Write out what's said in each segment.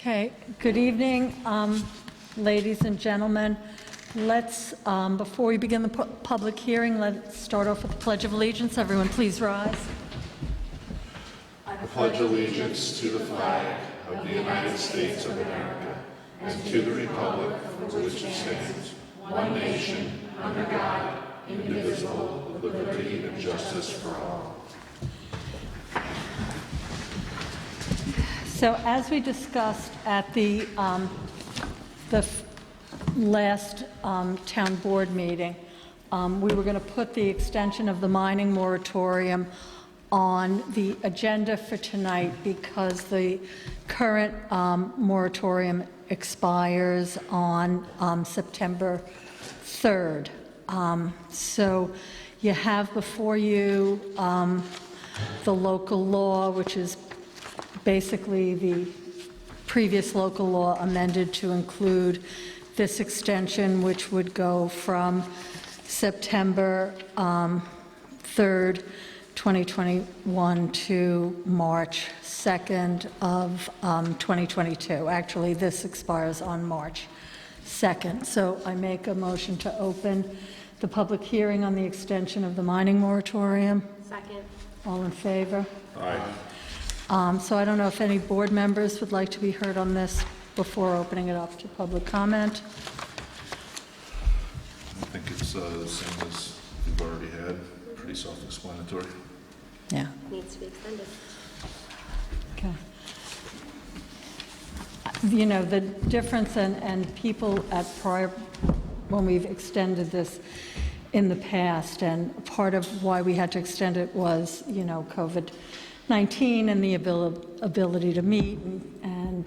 Okay, good evening, ladies and gentlemen. Let's, before we begin the public hearing, let's start off with the Pledge of Allegiance. Everyone, please rise. I pledge allegiance to the flag of the United States of America and to the republic for which it stands, one nation, under God, indivisible, with liberty and justice for all. So as we discussed at the last town board meeting, we were going to put the extension of the mining moratorium on the agenda for tonight because the current moratorium expires on September 3rd. So you have before you the local law, which is basically the previous local law amended to include this extension, which would go from September 3rd, 2021 to March 2nd of 2022. Actually, this expires on March 2nd. So I make a motion to open the public hearing on the extension of the mining moratorium. Second. All in favor? Aye. So I don't know if any board members would like to be heard on this before opening it up to public comment. I think it's the same as we've already had, pretty self-explanatory. Yeah. Needs to be extended. Okay. You know, the difference and people at prior, when we've extended this in the past, and part of why we had to extend it was, you know, COVID-19 and the ability to meet and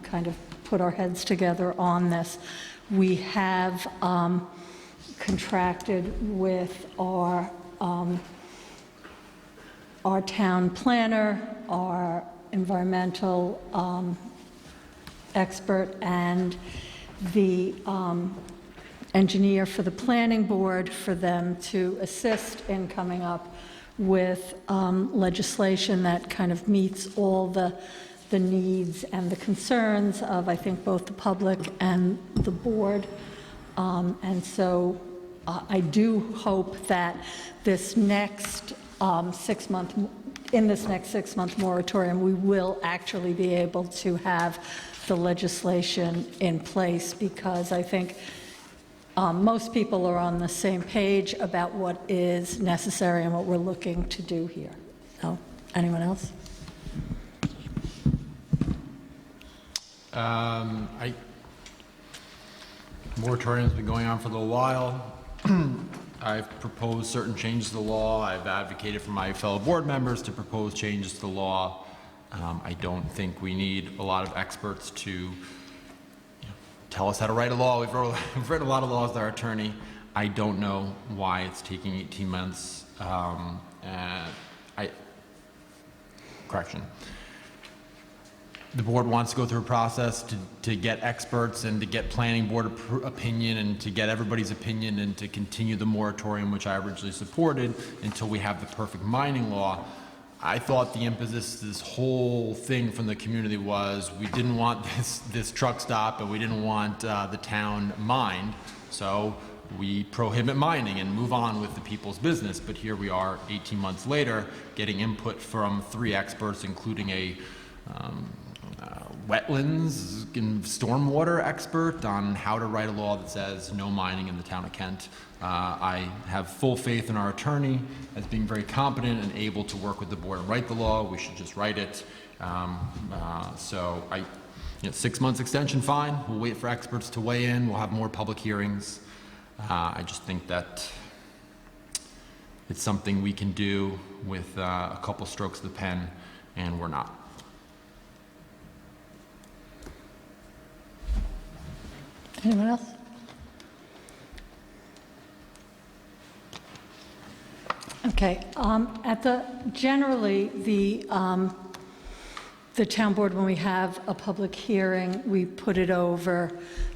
kind of put our heads together on this. We have contracted with our town planner, our environmental expert, and the engineer for the planning board for them to assist in coming up with legislation that kind of meets all the needs and the concerns of, I think, both the public and the board. And so I do hope that this next 6-month, in this next 6-month moratorium, we will actually be able to have the legislation in place, because I think most people are on the same page about what is necessary and what we're looking to do here. No? Anyone else? Moratorium's been going on for a little while. I've proposed certain changes to the law. I've advocated for my fellow board members to propose changes to the law. I don't think we need a lot of experts to tell us how to write a law. We've read a lot of laws with our attorney. I don't know why it's taking 18 months. Correction. The board wants to go through a process to get experts and to get planning board opinion and to get everybody's opinion and to continue the moratorium, which I originally supported, until we have the perfect mining law. I thought the impetus, this whole thing from the community was we didn't want this truck stop and we didn't want the town mined, so we prohibit mining and move on with the people's business. But here we are 18 months later getting input from 3 experts, including a wetlands and stormwater expert on how to write a law that says no mining in the town of Kent. I have full faith in our attorney as being very competent and able to work with the board and write the law. We should just write it. So 6 months extension, fine. We'll wait for experts to weigh in. We'll have more public hearings. I just think that it's something we can do with a couple strokes of the pen, and we're not. Anyone else? Okay. Generally, the town board, when we have a public hearing, we put it over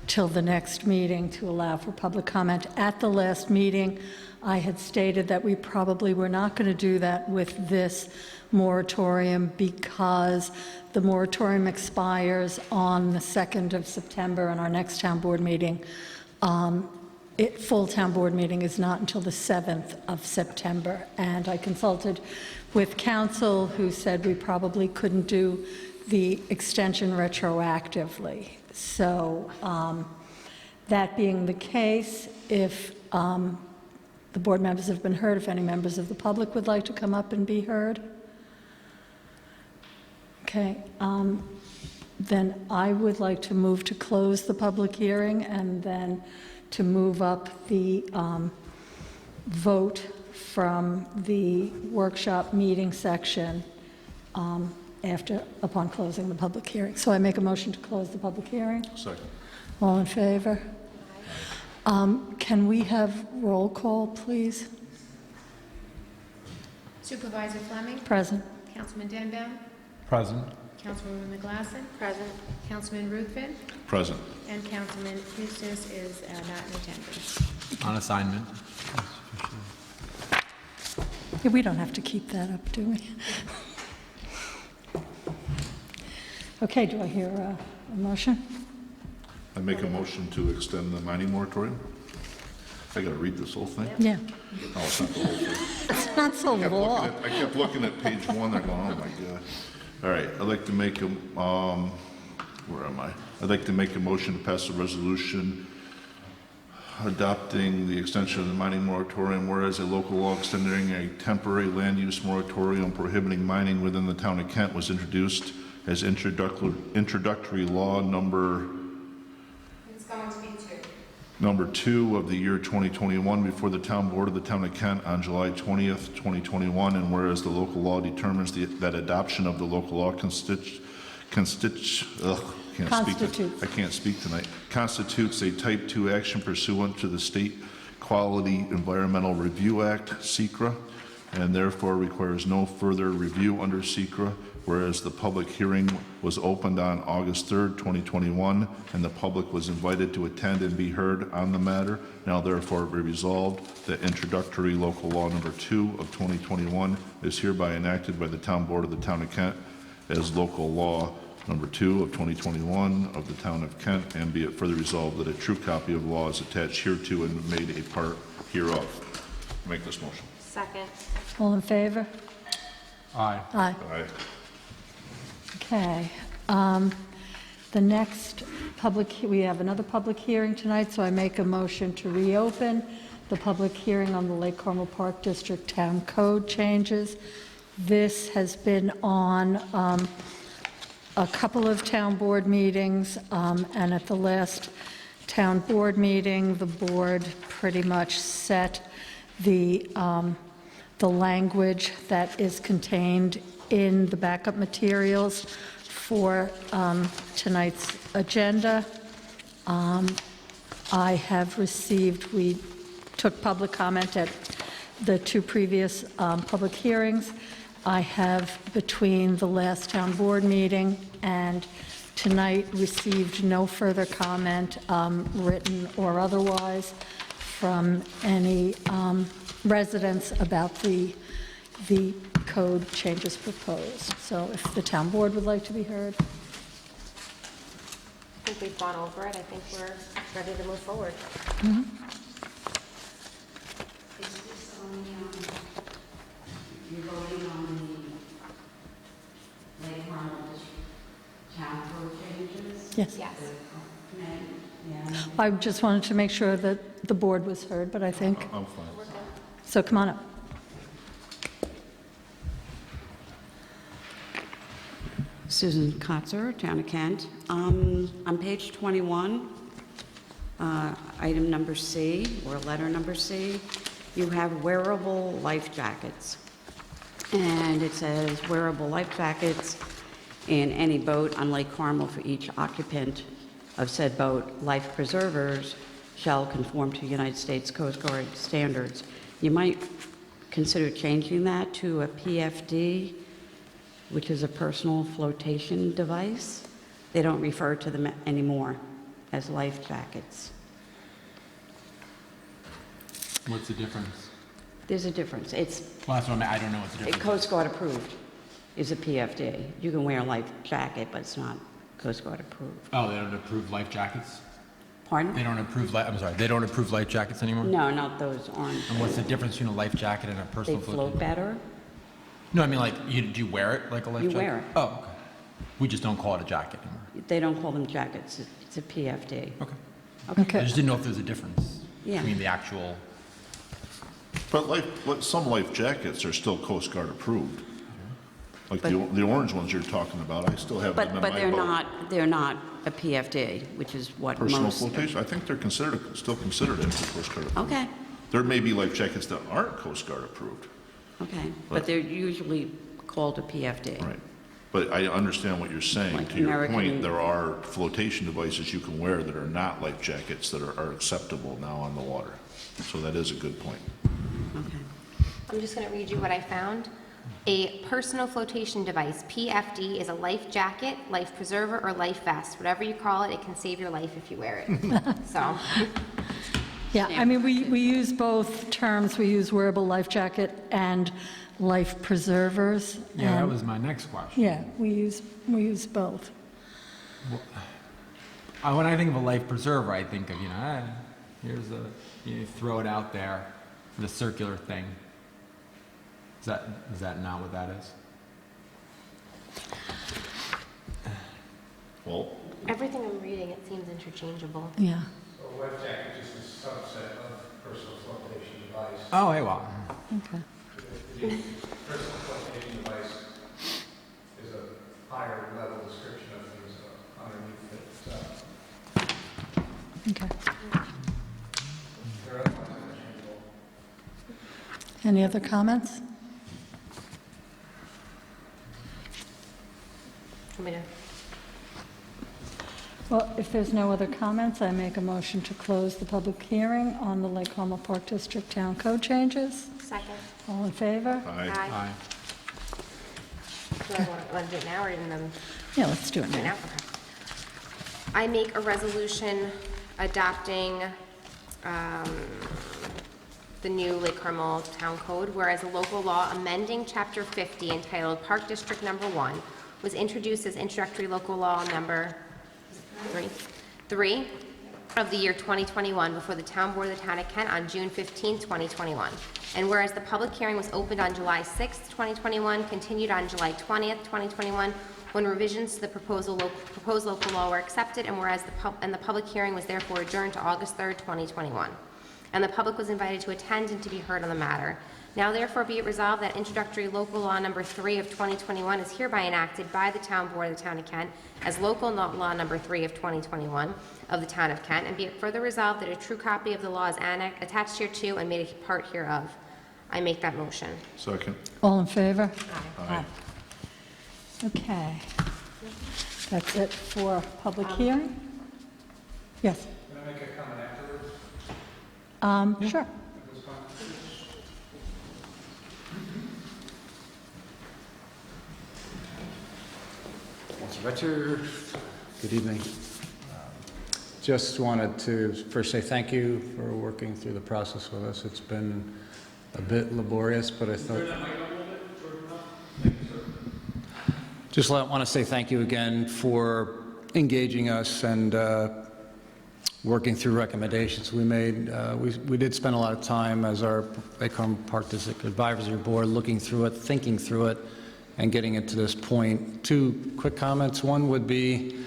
till the next meeting to allow for public comment. At the last meeting, I had stated that we probably were not going to do that with this moratorium because the moratorium expires on the 2nd of September and our next town board meeting. Full town board meeting is not until the 7th of September. And I consulted with counsel who said we probably couldn't do the extension retroactively. So that being the case, if the board members have been heard, if any members of the public would like to come up and be heard. Okay, then I would like to move to close the public hearing and then to move up the vote from the workshop meeting section upon closing the public hearing. So I make a motion to close the public hearing. Second. All in favor? Can we have roll call, please? Supervisor Fleming? Present. Councilman Denbaum? Present. Councilwoman McGlasson? Present. Councilman Ruthven? Present. And Councilman Eustace is not in attendance. On assignment. Yeah, we don't have to keep that up, do we? Okay, do I hear a motion? I make a motion to extend the mining moratorium. I gotta read this whole thing? Yeah. Oh, it's not the whole thing. It's not so long. I kept looking at page 1, they're going, oh my God. All right, I'd like to make a, where am I? I'd like to make a motion to pass a resolution adopting the extension of the mining moratorium, whereas a local law extending a temporary land use moratorium prohibiting mining within the town of Kent was introduced as introductory law number It's going to be 2 of the year 2021 before the town board of the town of Kent on July 20th, 2021, and whereas the local law determines that adoption of the local law constitutes a type 2 action pursuant to the State Quality Environmental Review Act, SECRA, and therefore requires no further review under SECRA, whereas the public hearing was opened on August 3rd, 2021, and the public was invited to attend and be heard on the matter. Now therefore be resolved that introductory local law number 2 of 2021 is hereby enacted by the town board of the town of Kent as local law number 2 of 2021 of the town of Kent, and be it further resolved that a true copy of law is attached hereto and made a part hereof. Make this motion. Second. All in favor? Aye. Aye. Aye. Okay. The next we have another public hearing tonight, so I make a motion to reopen the public hearing on the Lake Carmel Park District Town Code changes. This has been on a couple of town board meetings, and at the last town board meeting, the board pretty much set the language that is contained in the backup materials for tonight's agenda. I have received, we took public comment at the 2 previous public hearings. I have, between the last town board meeting and tonight, received no further comment, written or otherwise, from any residents about the code changes proposed. So if the town board would like to be heard. I think we've gone over it. I think we're ready to move forward. Is this on the, you're voting on the Lake Carmel town code changes? Yes. Yes. Yeah. I just wanted to make sure that the board was heard, but I think, I'm fine. so come on up. Susan Kotzer, Town of Kent. On page 21, item number C, or letter number C, you have wearable life jackets. And it says wearable life jackets in any boat on Lake Carmel for each occupant of said boat. Life preservers shall conform to United States Coast Guard standards. You might consider changing that to a PFD which is a personal flotation device. They don't refer to them anymore as life jackets. What's the difference? There's a difference. It's Well, that's what I mean. I don't know what the difference is. Coast Guard approved is a PFD. You can wear a life jacket, but it's not Coast Guard approved. Oh, they don't approve life jackets? Pardon? They don't approve, I'm sorry, they don't approve life jackets anymore? No, not those orange. And what's the difference between a life jacket and a They personal float flotation? better. No, I mean, like, do you wear it like a life You jacket? wear it. Oh, okay. We just don't call it a jacket anymore. They don't call them jackets. It's a PFD. Okay. I Okay. just didn't know if there's a difference Yeah. between the actual, But some life jackets are still Coast Guard approved. Like But- the orange ones you're talking about, I still have them in my But boat. they're not a PFD, which is what Personal most. flotation, I think they're still considered as Coast Guard approved. Okay, There may be life jackets that aren't Coast Guard approved. okay. But they're usually called a PFD. Right. But I understand what you're saying. Like To your American- point, there are flotation devices you can wear that are not life jackets that are acceptable now on the water. So that is a good point. Okay. I'm just going to read you what I found. A personal flotation device, PFD, is a life jacket, life preserver, or life vest. Whatever you call it, it can save your life if you wear it. So, Yeah, I mean, we use both terms. We use wearable life jacket and life preservers. yeah, that and- was my next question. Yeah, we use both. When I think of a life preserver, I think of, here's you throw it out there, the circular thing. Is that not what that is? Well, everything I'm reading, it seems interchangeable. Yeah. A life jacket is just a subset of personal flotation device. Oh, hey, well, Okay. The personal flotation device is a higher level description of things underneath it. Okay. They're otherwise interchangeable. Any other comments? Want me to- Well, if there's no other comments, I make a motion to close the public hearing on the Lake Como Park District Town Code changes. Second. All in favor? I, aye. Do I want to do it now or in the? Yeah, let's do it Right now. now? Okay. I make a resolution adopting the new Lake Carmel Town Code, whereas a local law amending Chapter 50 entitled Park District Number 1 was introduced as introductory local law number 3 of the year 2021 before the Town Board of the Town of Kent on June 15, 2021. And whereas the public hearing was opened on July 6, 2021, continued on July 20th, 2021, when revisions to the proposed local law were accepted, and whereas the public hearing was therefore adjourned to August 3rd, 2021. And the public was invited to attend and to be heard on the matter. Now therefore be it resolved that introductory local law number 3 of 2021 is hereby enacted by the Town Board of the Town of Kent as local law number 3 of 2021 of the Town of Kent, and be it further resolved that a true copy of the law is attached hereto and made a part hereof. I make that motion. second. All in favor? Aye. Okay. That's it for public hearing? Yes. Can I make a comment afterwards? Sure. At this point? Mr. Richard, good evening. Just wanted to first say thank you for working through the process with us. It's been a bit laborious, but I thought... Just want to say thank you again for engaging us and working through recommendations we made. We did spend a lot of time as our Lake Carmel Park District Advisory Board looking through it, thinking through it, and getting it to this point. Two quick comments. One would be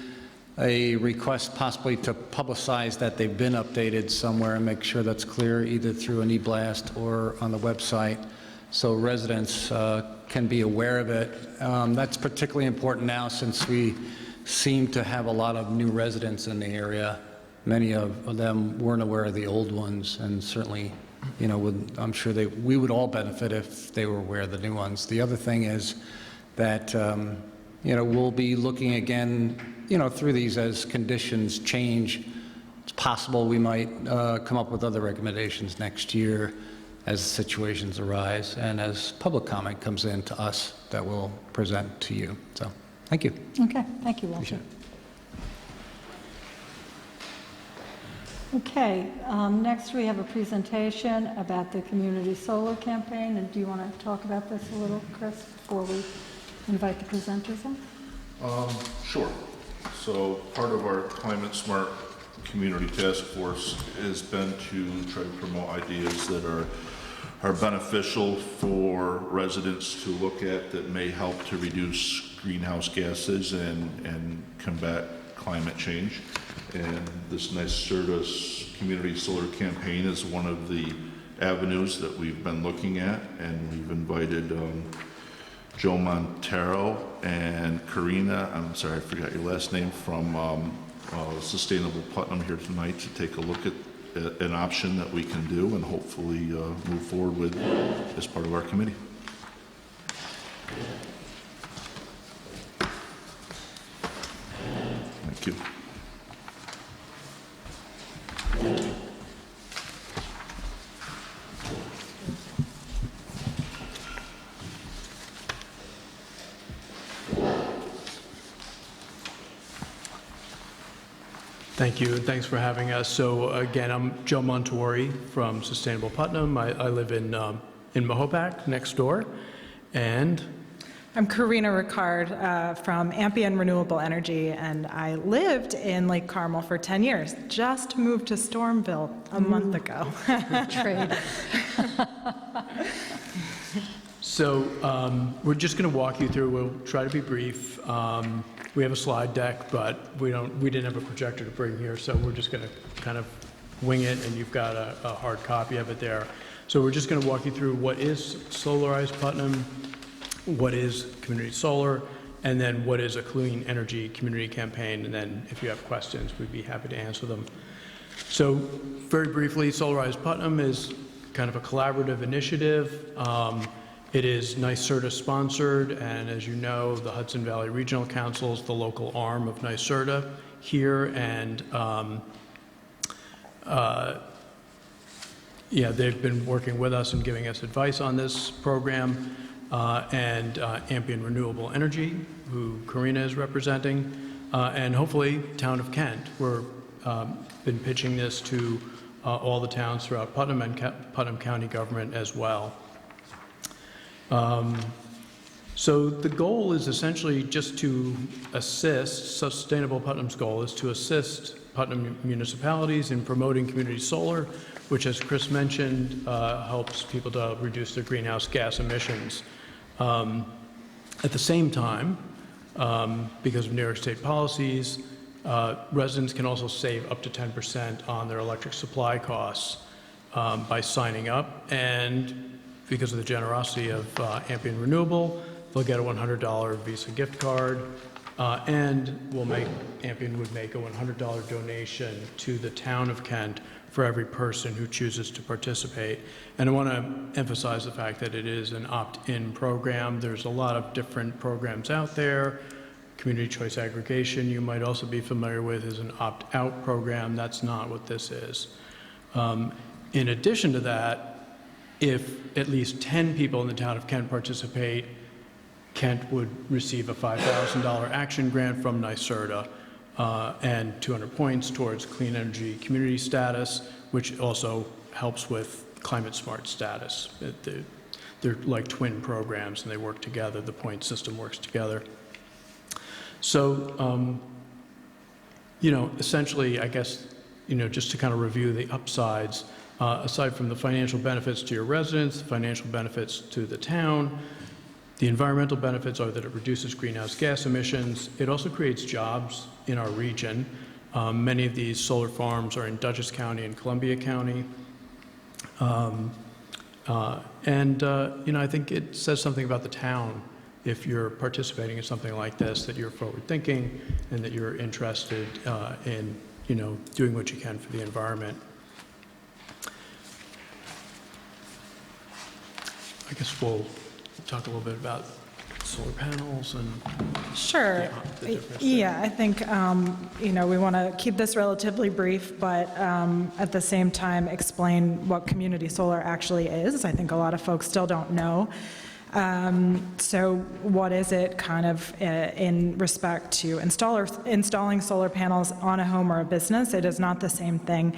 a request possibly to publicize that they've been updated somewhere and make sure that's clear, either through an e-blast or on the website, so residents can be aware of it. That's particularly important now since we seem to have a lot of new residents in the area. Many of them weren't aware of the old ones, and certainly, I'm sure we would all benefit if they were aware of the new ones. The other thing is that, we'll be looking again, through these as conditions change. It's possible we might come up with other recommendations next year as situations arise and as public comment comes in to us that we'll present to you. So, thank you. Okay, thank you, Walter. Okay, next we have a presentation about the community solar campaign, and do you want to talk about this a little, Chris, before we invite the presenters in? Sure. So part of our Climate Smart Community Task Force has been to try to promote ideas that are beneficial for residents to look at that may help to reduce greenhouse gases and combat climate change. And this NYSERDA's community solar campaign is one of the avenues that we've been looking at, and we've invited Joe Montero and Karina, I'm sorry, I forgot your last name, from Sustainable Putnam here tonight to take a look at an option that we can do and hopefully move forward with as part of our committee. Thank you. Thank you, and thanks for having us. So again, I'm Joe Montori from Sustainable Putnam. I live in Mahopac, next door, and I'm Karina Ricard from Ampion Renewable Energy, and I lived in Lake Carmel for 10 years. Just moved to Stormville a month ago. Trade. so we're just going to walk you through. We'll try to be brief. We have a slide deck, but we didn't have a projector to bring here, so we're just going to kind of wing it, and you've got a hard copy of it there. So we're just going to walk you through what is Solarized Putnam, what is community solar, and then what is a clean energy community campaign, and then if you have questions, we'd be happy to answer them. So very briefly, Solarized Putnam is kind of a collaborative initiative. It is NYSERDA sponsored, and as you know, the Hudson Valley Regional Council is the local arm of NYSERDA here, and they've been working with us and giving us advice on this program, and Ampion Renewable Energy, who Karina is representing, and hopefully Town of Kent. We're been pitching this to all the towns throughout Putnam and Putnam County government as well. So the goal is essentially just to assist, Sustainable Putnam's goal is to assist Putnam municipalities in promoting community solar, which, as Chris mentioned, helps people to reduce their greenhouse gas emissions. At the same time, because of New York State policies, residents can also save up to 10% on their electric supply costs by signing up, and because of the generosity of Ampion Renewable, they'll get a $100 Visa gift card, and Ampion would make a $100 donation to the town of Kent for every person who chooses to participate. And I want to emphasize the fact that it is an opt-in program. There's a lot of different programs out there. Community choice aggregation, you might also be familiar with, is an opt-out program. That's not what this is. In addition to that, if at least 10 people in the town of Kent participate, Kent would receive a $5,000 action grant from NYSERDA and 200 points towards clean energy community status, which also helps with climate smart status. They're like twin programs, and they work together. The point system works together. So, essentially, I guess, just to kind of review the upsides, aside from the financial benefits to your residents, the financial benefits to the town, the environmental benefits are that it reduces greenhouse gas emissions. It also creates jobs in our region. Many of these solar farms are in Dutchess County and Columbia County. I think it says something about the town if you're participating in something like this, that you're forward-thinking and that you're interested in, doing what you can for the environment. I guess we'll talk a little bit about solar panels and Sure. the difference there? Yeah, I think, we want to keep this relatively brief, but at the same time explain what community solar actually is. I think a lot of folks still don't know. So what is it kind of in respect to installing solar panels on a home or a business? It is not the same thing.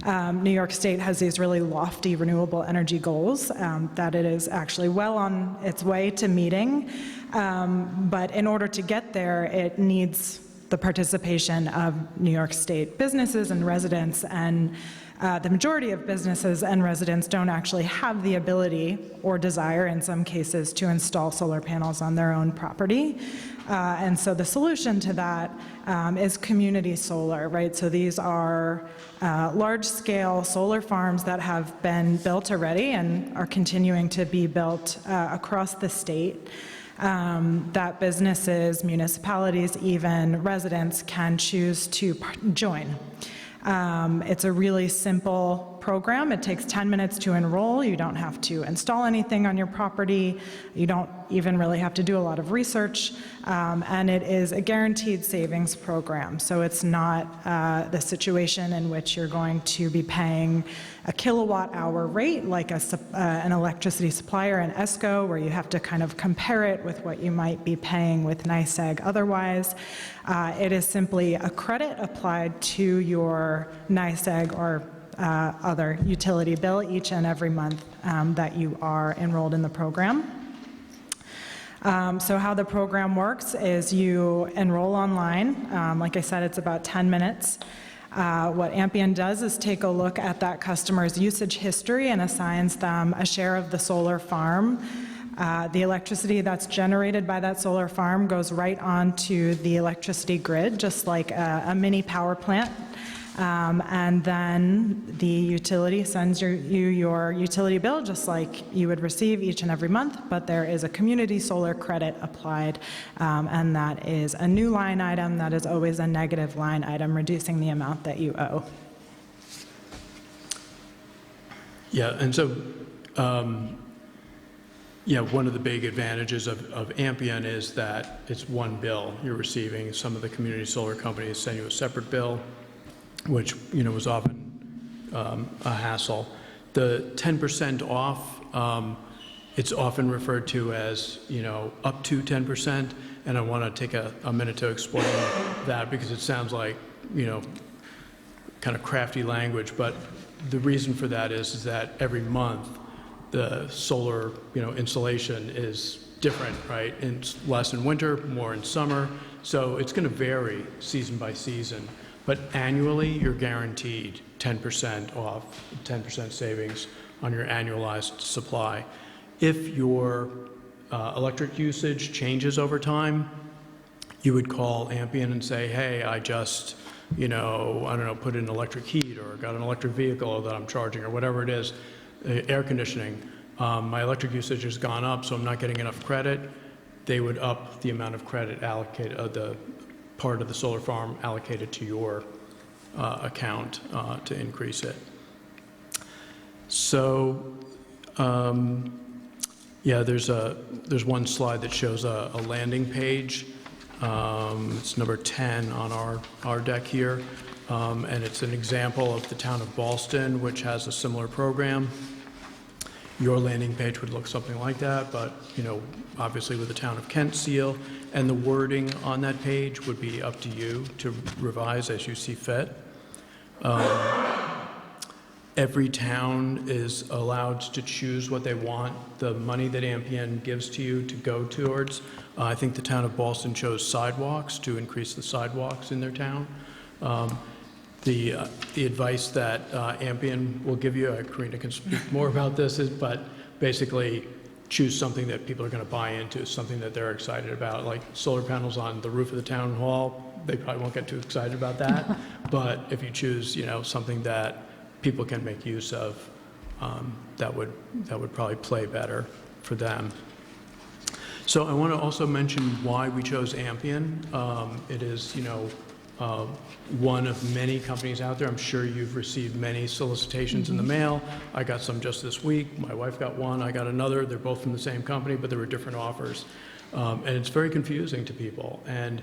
New York State has these really lofty renewable energy goals that it is actually well on its way to meeting. But in order to get there, it needs the participation of New York State businesses and residents, and the majority of businesses and residents don't actually have the ability or desire, in some cases, to install solar panels on their own property. And so the solution to that is community solar, right? So these are large-scale solar farms that have been built already and are continuing to be built across the state. That businesses, municipalities, even residents can choose to join. It's a really simple program. It takes 10 minutes to enroll. You don't have to install anything on your property. You don't even really have to do a lot of research. And it is a guaranteed savings program. So it's not the situation in which you're going to be paying a kilowatt hour rate like an electricity supplier, an ESCO, where you have to kind of compare it with what you might be paying with NYSEG otherwise. It is simply a credit applied to your NYSEG or other utility bill each and every month that you are enrolled in the program. So how the program works is you enroll online. Like I said, it's about 10 minutes. What Ampion does is take a look at that customer's usage history and assigns them a share of the solar farm. The electricity that's generated by that solar farm goes right onto the electricity grid, just like a mini power plant. And then the utility sends you your utility bill just like you would receive each and every month, but there is a community solar credit applied, and that is a new line item that is always a negative line item, reducing the amount that you owe. Yeah, and so, one of the big advantages of Ampion is that it's one bill you're receiving. Some of the community solar companies send you a separate bill, which, was often a hassle. The 10% off, it's often referred to as, up to 10%, and I want to take a minute to explain that because it sounds like, kind of crafty language, but the reason for that is that every month the solar, installation is different, right? It's less in winter, more in summer, so it's going to vary season by season. But annually, you're guaranteed 10% off, 10% savings on your annualized supply. If your electric usage changes over time, you would call Ampion and say, hey, I just, put in electric heat or got an electric vehicle that I'm charging or whatever it is, air conditioning. My electric usage has gone up, so I'm not getting enough credit. They would up the amount of credit allocated, the part of the solar farm allocated to your account to increase it. So, there's one slide that shows a landing page. It's number 10 on our deck here, and it's an example of the town of Ballston, which has a similar program. Your landing page would look something like that, but, obviously with the town of Kent seal, and the wording on that page would be up to you to revise as you see fit. Every town is allowed to choose what they want the money that Ampion gives to you to go towards. I think the town of Ballston chose sidewalks to increase the sidewalks in their town. The advice that Ampion will give you, Karina can speak more about this, but basically choose something that people are going to buy into, something that they're excited about, like solar panels on the roof of the town hall. They probably won't get too excited about that, but if you choose, something that people can make use of, that would probably play better for them. So I want to also mention why we chose Ampion. It is, one of many companies out there. I'm sure you've received many solicitations in the mail. I got some just this week. My wife got one. I got another. They're both from the same company, but there were different offers. And it's very confusing to people. And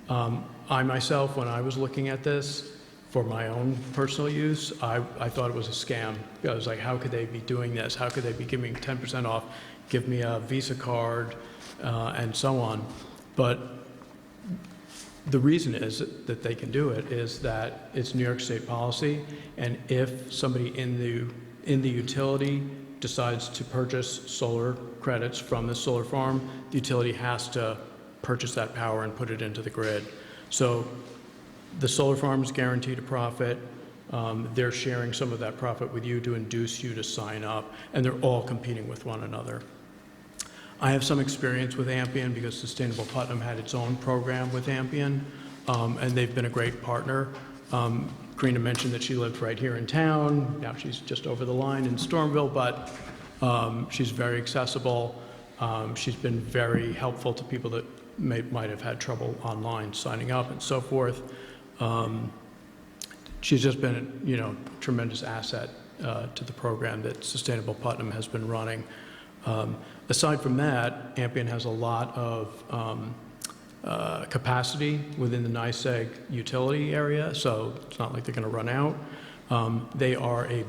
I myself, when I was looking at this for my own personal use, I thought it was a scam. I was like, how could they be doing this? How could they be giving me 10% off, give me a Visa card, and so on? But the reason is that they can do it is that it's New York State policy, and if somebody in the utility decides to purchase solar credits from the solar farm, the utility has to purchase that power and put it into the grid. So the solar farm is guaranteed a profit. They're sharing some of that profit with you to induce you to sign up, and they're all competing with one another. I have some experience with Ampion because Sustainable Putnam had its own program with Ampion, and they've been a great partner. Karina mentioned that she lived right here in town. Now she's just over the line in Stormville, but she's very accessible. She's been very helpful to people that might have had trouble online signing up and so forth. She's just been, a tremendous asset to the program that Sustainable Putnam has been running. Aside from that, Ampion has a lot of capacity within the NYSEG utility area, so it's not like they're going to run out. They are a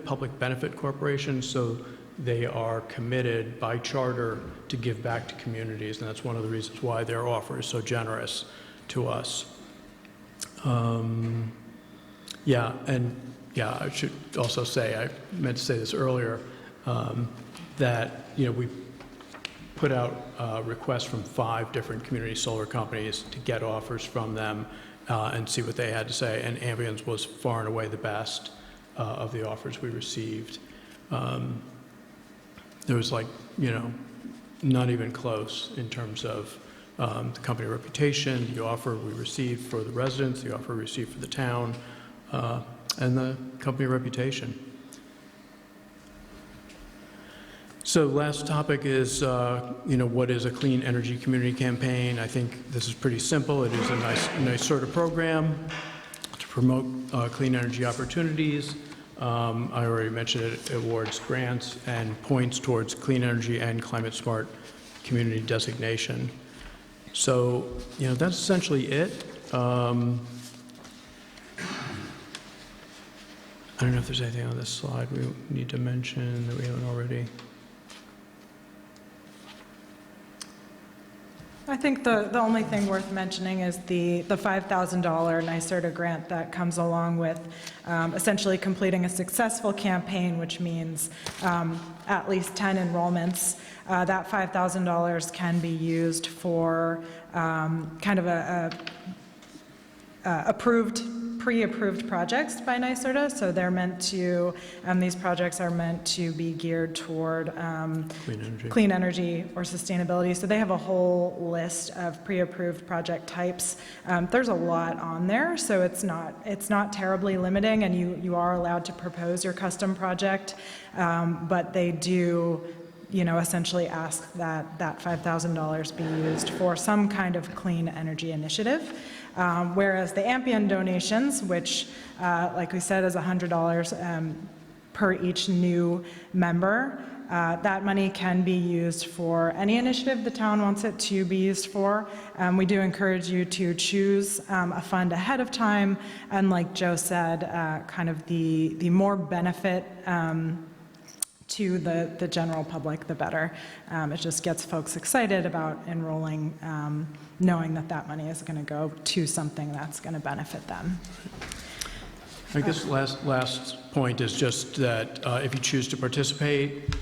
public benefit corporation, so they are committed by charter to give back to communities, and that's one of the reasons why their offer is so generous to us. I should also say, I meant to say this earlier, that we put out requests from 5 different community solar companies to get offers from them and see what they had to say, and Ampion's was far and away the best of the offers we received. There was not even close in terms of the company reputation, the offer we received for the residents, the offer we received for the town, and the company reputation. So last topic is, what is a clean energy community campaign? I think this is pretty simple. It is a nice sort of program to promote clean energy opportunities. I already mentioned it awards grants and points towards clean energy and climate smart community designation. So, that's essentially it. I don't know if there's anything on this slide we need to mention that we haven't already. I think the only thing worth mentioning is the $5,000 NYSERDA grant that comes along with essentially completing a successful campaign, which means at least 10 enrollments. That $5,000 can be used for kind of pre-approved projects by NYSERDA. So they're meant to, these projects are meant to be geared toward clean energy or sustainability. So they have a whole list of pre-approved project types. There's a lot on there, so it's not terribly limiting, and you are allowed to propose your custom project, but they do essentially ask that $5,000 be used for some kind of clean energy initiative. Whereas the Ampion donations, which, like we said, is $100 per each new member, that money can be used for any initiative the town wants it to be used for. We do encourage you to choose a fund ahead of time, and like Joe said, kind of the more benefit to the general public, the better. It just gets folks excited about enrolling, knowing that money is going to go to something that's going to benefit them. I guess last point is just that if you choose to participate,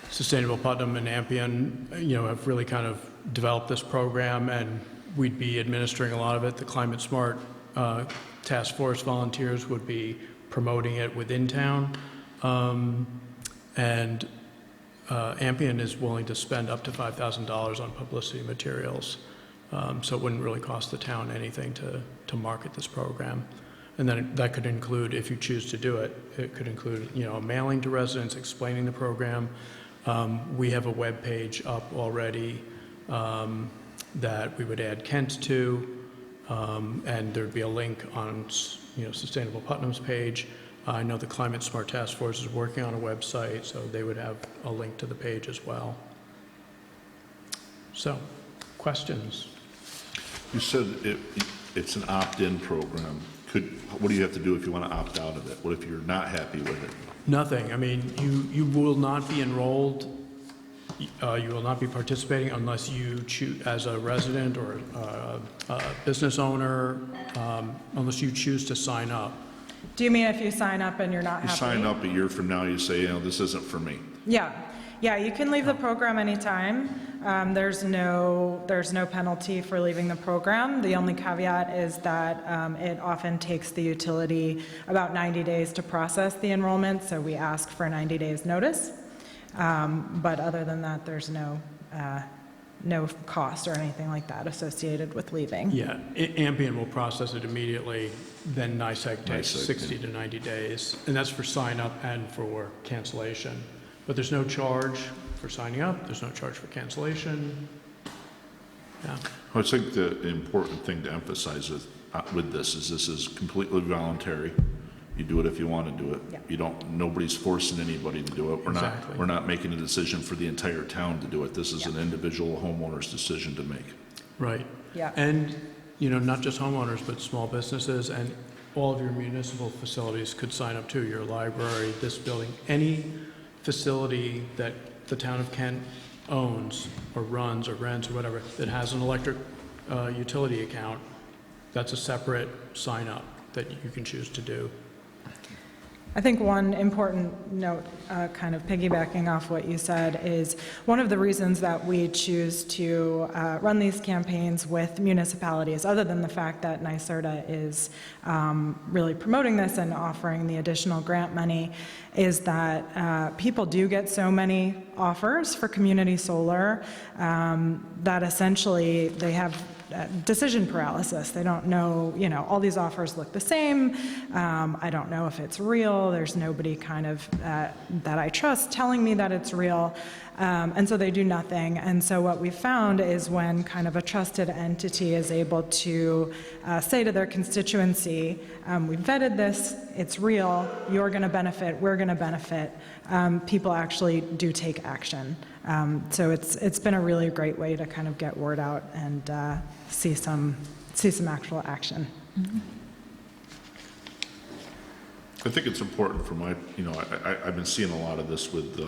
Sustainable Putnam and Ampion, have really kind of developed this program, and we'd be administering a lot of it. The Climate Smart Task Force volunteers would be promoting it within town. And Ampion is willing to spend up to $5,000 on publicity materials, so it wouldn't really cost the town anything to market this program. And then that could include, if you choose to do it, it could include, a mailing to residents explaining the program. We have a web page up already that we would add Kent to, and there'd be a link on, Sustainable Putnam's page. I know the Climate Smart Task Force is working on a website, so they would have a link to the page as well. So, questions? You said it's an opt-in program. What do you have to do if you want to opt out of it? What if you're not happy with it? Nothing. I mean, you will not be enrolled, you will not be participating unless you choose, as a resident or a business owner, unless you choose to sign up. Do you mean if you sign up and you're not You happy? sign up a year from now, you say, this isn't for me. Yeah, you can leave the program anytime. There's no penalty for leaving the program. The only caveat is that it often takes the utility about 90 days to process the enrollment, so we ask for 90 days notice. But other than that, there's no cost or anything like that associated with leaving. Yeah, Ampion will process it immediately, then NICEAG takes NICEAG, 60 to 90 days, and that's for sign up and for cancellation. But there's no charge for signing up, there's no charge for cancellation. Yeah. I think the important thing to emphasize with this is completely voluntary. You do it if you want to do it. Yeah. Nobody's forcing anybody to do it. Exactly. We're not making a decision for the entire town to do it. This is an individual homeowner's decision to make. Right. Yeah. And, not just homeowners, but small businesses and all of your municipal facilities could sign up too. Your library, this building, any facility that the town of Kent owns or runs or rents or whatever that has an electric utility account, that's a separate sign up that you can choose to do. I think one important note, kind of piggybacking off what you said, is one of the reasons that we choose to run these campaigns with municipalities, other than the fact that NYSERDA is really promoting this and offering the additional grant money, is that people do get so many offers for community solar that essentially they have decision paralysis. They don't know, all these offers look the same. I don't know if it's real. There's nobody kind of that I trust telling me that it's real. And so they do nothing. And so what we found is when kind of a trusted entity is able to say to their constituency, we vetted this, it's real, you're going to benefit, we're going to benefit, people actually do take action. So it's been a really great way to kind of get word out and see some actual action. Mm-hmm. I think it's important for I've been seeing a lot of this with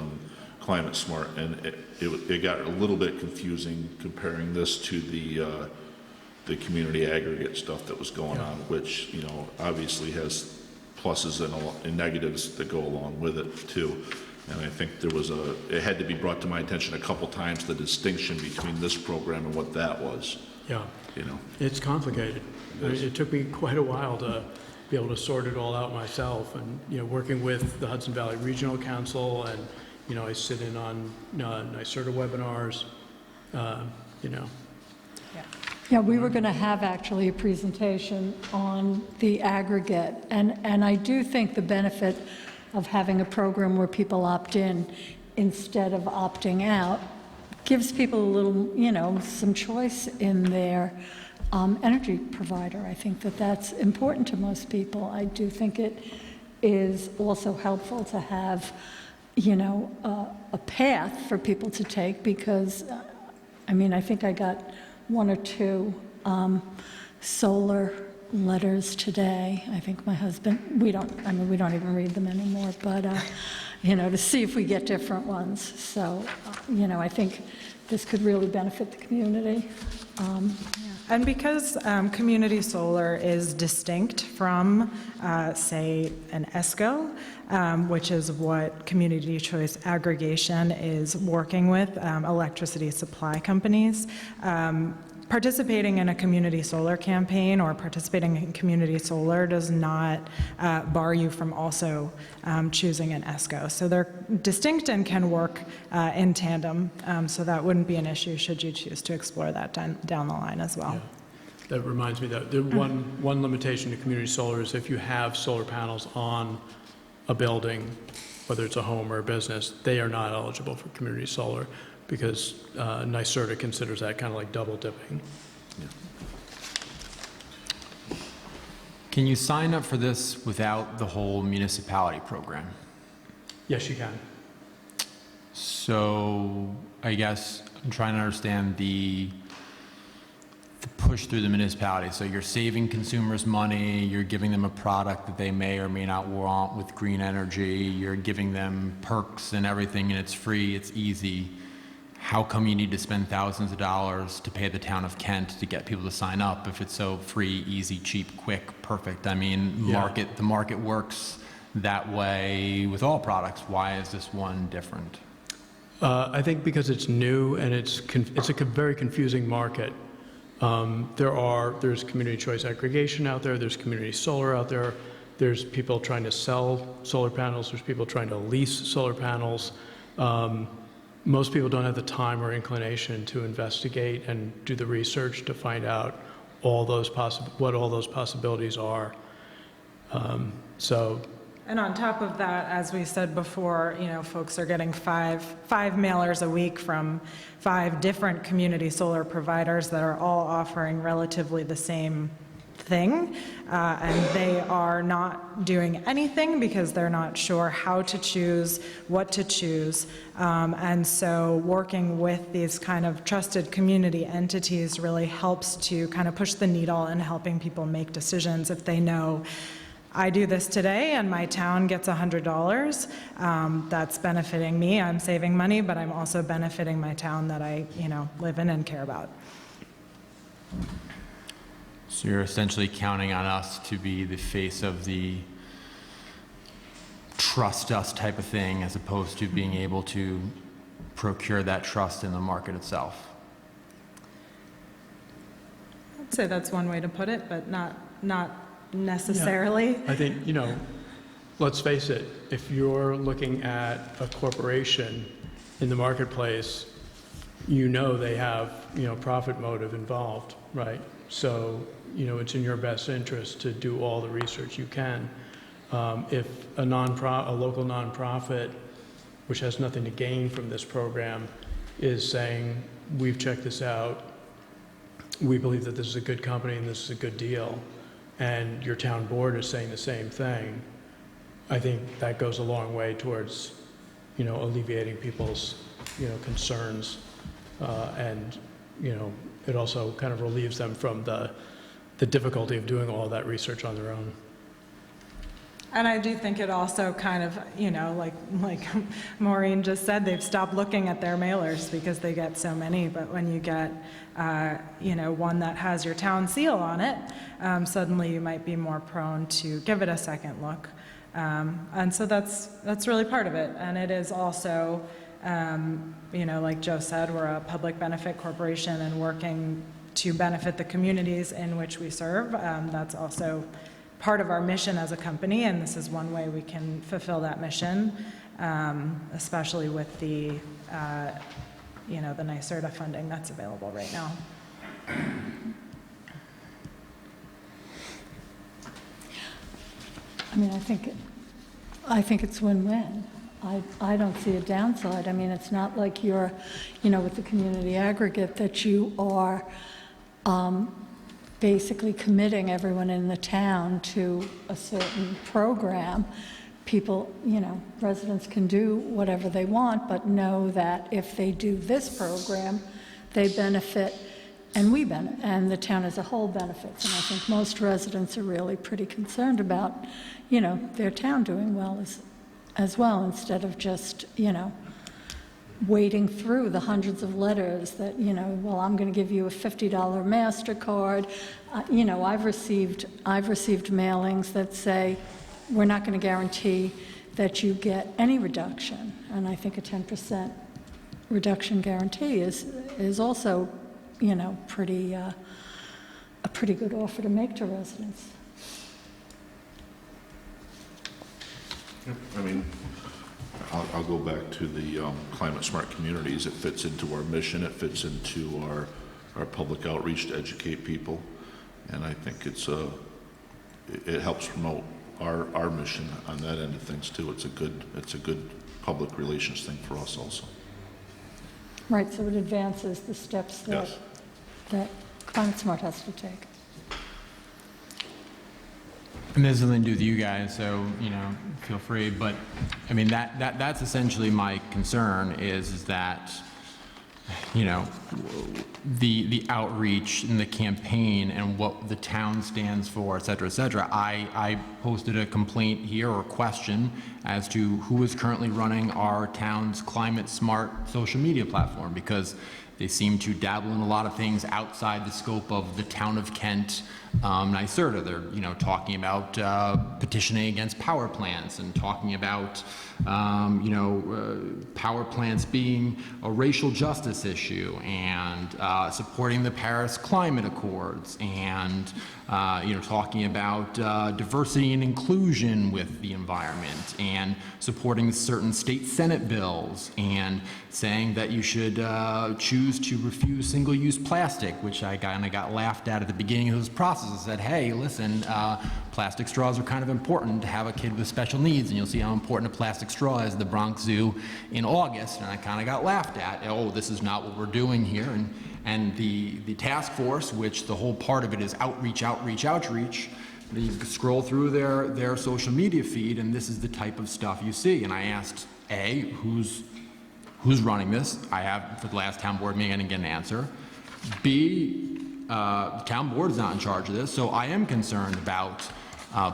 Climate Smart, and it got a little bit confusing comparing this to the community aggregate stuff that was going on, which, obviously has pluses and negatives that go along with it too. And I think it had to be brought to my attention a couple times, the distinction between this program and what that was. Yeah. It's complicated. It took me quite a while to be able to sort it all out myself, and, working with the Hudson Valley Regional Council, and, I sit in on NYSERDA webinars, Yeah, we were going to have actually a presentation on the aggregate, and I do think the benefit of having a program where people opt in instead of opting out gives people a little, some choice in their energy provider. I think that's important to most people. I do think it is also helpful to have, a path for people to take, because, I think I got 1 or 2 solar letters today. I think my husband, we don't even read them anymore, but, to see if we get different ones. So, I think this could really benefit the community. And because community solar is distinct from, say, an ESCO, which is what community choice aggregation is working with, electricity supply companies, participating in a community solar campaign or participating in community solar does not bar you from also choosing an ESCO. So they're distinct and can work in tandem, so that wouldn't be an issue should you choose to explore that down the line as well. Yeah. That reminds me that the one limitation to community solar is if you have solar panels on a building, whether it's a home or a business, they are not eligible for community solar, because NYSERDA considers that kind of like double dipping. Yeah. Can you sign up for this without the whole municipality program? Yes, you can. So I guess I'm trying to understand the push through the municipality. So you're saving consumers money, you're giving them a product that they may or may not want with green energy, you're giving them perks and everything, and it's free, it's easy. How come you need to spend thousands of dollars to pay the town of Kent to get people to sign up if it's so free, easy, cheap, quick, perfect? I mean, the market works that way with all products. Why is this one different? I think because it's new and it's a very confusing market. There's community choice aggregation out there, there's community solar out there, there's people trying to sell solar panels, there's people trying to lease solar panels. Most people don't have the time or inclination to investigate and do the research to find out what all those possibilities are. And on top of that, as we said before, folks are getting five mailers a week from 5 different community solar providers that are all offering relatively the same thing, and they are not doing anything because they're not sure how to choose, what to choose. And so working with these kind of trusted community entities really helps to kind of push the needle in helping people make decisions if they know, I do this today and my town gets $100. That's benefiting me. I'm saving money, but I'm also benefiting my town that I, live in and care about. So you're essentially counting on us to be the face of the trust us type of thing, as opposed to being able to procure that trust in the market itself. I'd say that's one way to put it, but not necessarily. Yeah. I think, let's face it, if you're looking at a corporation in the marketplace, they have, profit motive involved, right? So, it's in your best interest to do all the research you can. If a local nonprofit, which has nothing to gain from this program, is saying, we've checked this out, we believe that this is a good company and this is a good deal, and your town board is saying the same thing, I think that goes a long way towards, alleviating people's, concerns, and, it also kind of relieves them from the difficulty of doing all that research on their own. And I do think it also kind of, like Maureen just said, they've stopped looking at their mailers because they get so many. But when you get, one that has your town seal on it, suddenly you might be more prone to give it a second look. And so that's really part of it. And it is also, like Joe said, we're a public benefit corporation and working to benefit the communities in which we serve. That's also part of our mission as a company, and this is one way we can fulfill that mission, especially with the, the NYSERDA funding that's available right now. I mean, I think it's win-win. I don't see a downside. I mean, it's not like you're, with the community aggregate that you are basically committing everyone in the town to a certain program. People, residents can do whatever they want, but know that if they do this program, they benefit and we benefit, and the town as a whole benefits. And I think most residents are really pretty concerned about, their town doing well as well, instead of just, wading through the hundreds of letters that, well, I'm going to give you a $50 MasterCard. I've received mailings that say, we're not going to guarantee that you get any reduction. And I think a 10% reduction guarantee is also, a pretty good offer to make to residents. I mean, I'll go back to the climate smart communities. It fits into our mission. It fits into our public outreach to educate people, and I think it helps promote our mission on that end of things too. It's a good public relations thing for us also. Right, so it advances the steps that, Yes. that Climate Smart has to take. And this has nothing to do with you guys, so, feel free, but, I mean, that's essentially my concern is that, you know, the outreach and the campaign and what the town stands for, et cetera, et cetera. I posted a complaint here or question as to who is currently running our town's climate smart social media platform, because they seem to dabble in a lot of things outside the scope of the town of Kent, NYSERDA. They're, you know, talking about petitioning against power plants and talking about, you know, power plants being a racial justice issue, and supporting the Paris Climate Accords, and, you know, talking about diversity and inclusion with the environment, and supporting certain state Senate bills, and saying that you should choose to refuse single-use plastic, which I kind of got laughed at the beginning of this process. I said, hey, listen, plastic straws are kind of important to have a kid with special needs, and you'll see how important a plastic straw is at the Bronx Zoo in August. And I kind of got laughed at. Oh, this is not what we're doing here. And the task force, which the whole part of it is outreach, you scroll through their social media feed, and this is the type of stuff you see. And I asked, A, who's running this? I have, for the last town board meeting, I didn't get an answer. B, the town board is not in charge of this, so I am concerned about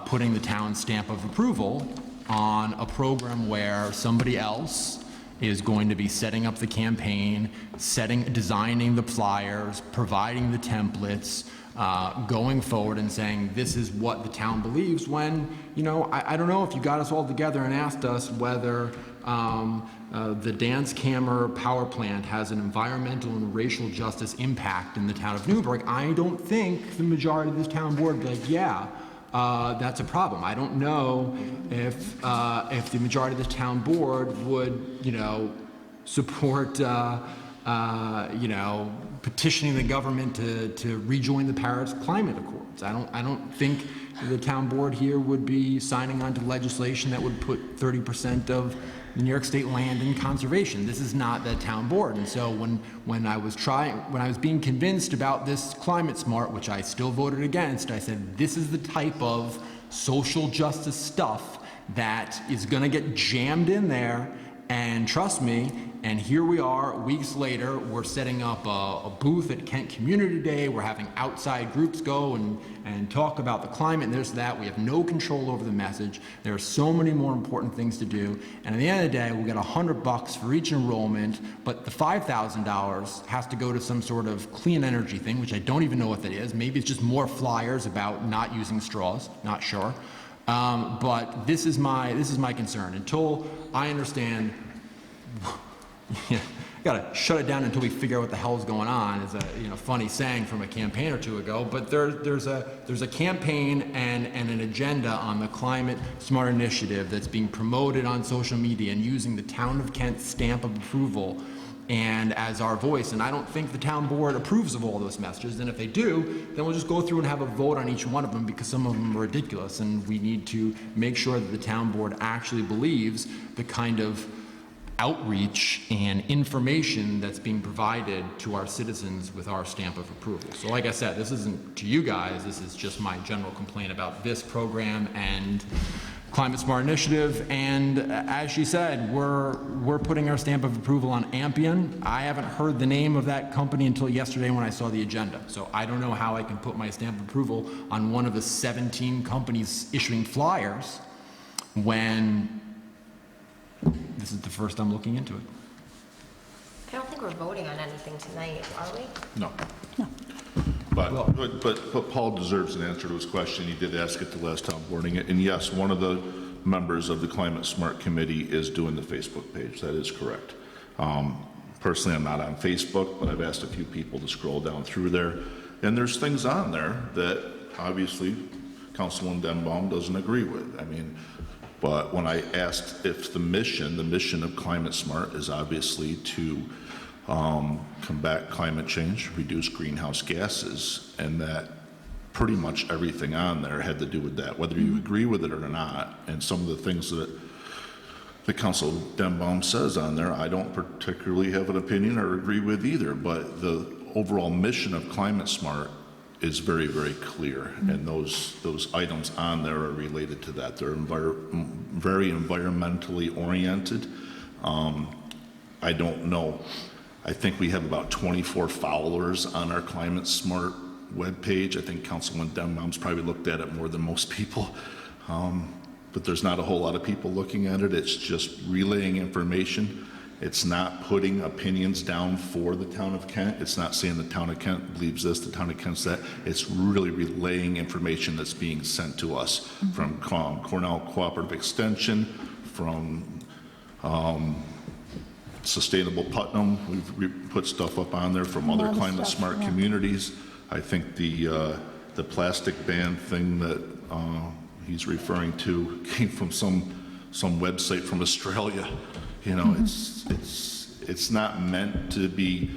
putting the town's stamp of approval on a program where somebody else is going to be setting up the campaign, designing the flyers, providing the templates, going forward and saying this is what the town believes, when, you know, I don't know if you got us all together and asked us whether the Dance Camera power plant has an environmental and racial justice impact in the town of Newburgh. I don't think the majority of this town board would be like, yeah, that's a problem. I don't know if the majority of the town board would, you know, support, you know, petitioning the government to rejoin the Paris Climate Accords. I don't think the town board here would be signing on to legislation that would put 30% of New York State land in conservation. This is not the town board. And so when I was being convinced about this climate smart, which I still voted against, I said, this is the type of social justice stuff that is gonna get jammed in there. And trust me, and here we are, weeks later, we're setting up a booth at Kent Community Day. We're having outside groups go and talk about the climate, and there's that. We have no control over the message. There are so many more important things to do. And at the end of the day, we'll get $100 for each enrollment, but the $5,000 has to go to some sort of clean energy thing, which I don't even know what that is. Maybe it's just more flyers about not using straws, not sure. But this is my concern. Until I understand, yeah, gotta shut it down until we figure out what the hell's going on, is a funny saying from a campaign or two ago. But there's a campaign and an agenda on the Climate Smart Initiative that's being promoted on social media and using the Town of Kent stamp of approval and as our voice. And I don't think the town board approves of all those messages. And if they do, then we'll just go through and have a vote on each one of them, because some of them are ridiculous. And we need to make sure that the town board actually believes the kind of outreach and information that's being provided to our citizens with our stamp of approval. So like I said, this isn't to you guys, this is just my general complaint about this program and Climate Smart Initiative. And as she said, we're putting our stamp of approval on Ampion. I haven't heard the name of that company until yesterday when I saw the agenda. So I don't know how I can put my stamp of approval on one of the 17 companies issuing flyers when this is the first I'm looking into it. I don't think we're voting on anything tonight, are we? No. But Paul deserves an answer to his question. He did ask at the last town board meeting. And yes, one of the members of the Climate Smart Committee is doing the Facebook page. That is correct. Personally, I'm not on Facebook, but I've asked a few people to scroll down through there. And there's things on there that obviously Councilwoman Denbaum doesn't agree with. I mean, but when I asked if the mission of Climate Smart is obviously to combat climate change, reduce greenhouse gases, and that pretty much everything on there had to do with that, whether you agree with it or not. And some of the things that the Council Denbaum says on there, I don't particularly have an opinion or agree with either, but the overall mission of Climate Smart is very, very clear, and those items on there are related to that. They're very environmentally oriented. I don't know I think we have about 24 followers on our Climate Smart webpage. I think Councilman Denbaum's probably looked at it more than most people. But there's not a whole lot of people looking at it. It's just relaying information. It's not putting opinions down for the town of Kent. It's not saying the town of Kent believes this, the town of Kent's that. It's really relaying information that's being sent to us from Cornell Cooperative Extension, from Sustainable Putnam. We've put stuff up on there from other climate smart communities. I think the plastic ban thing that he's referring to came from some website from Australia. You know, it's not meant to be.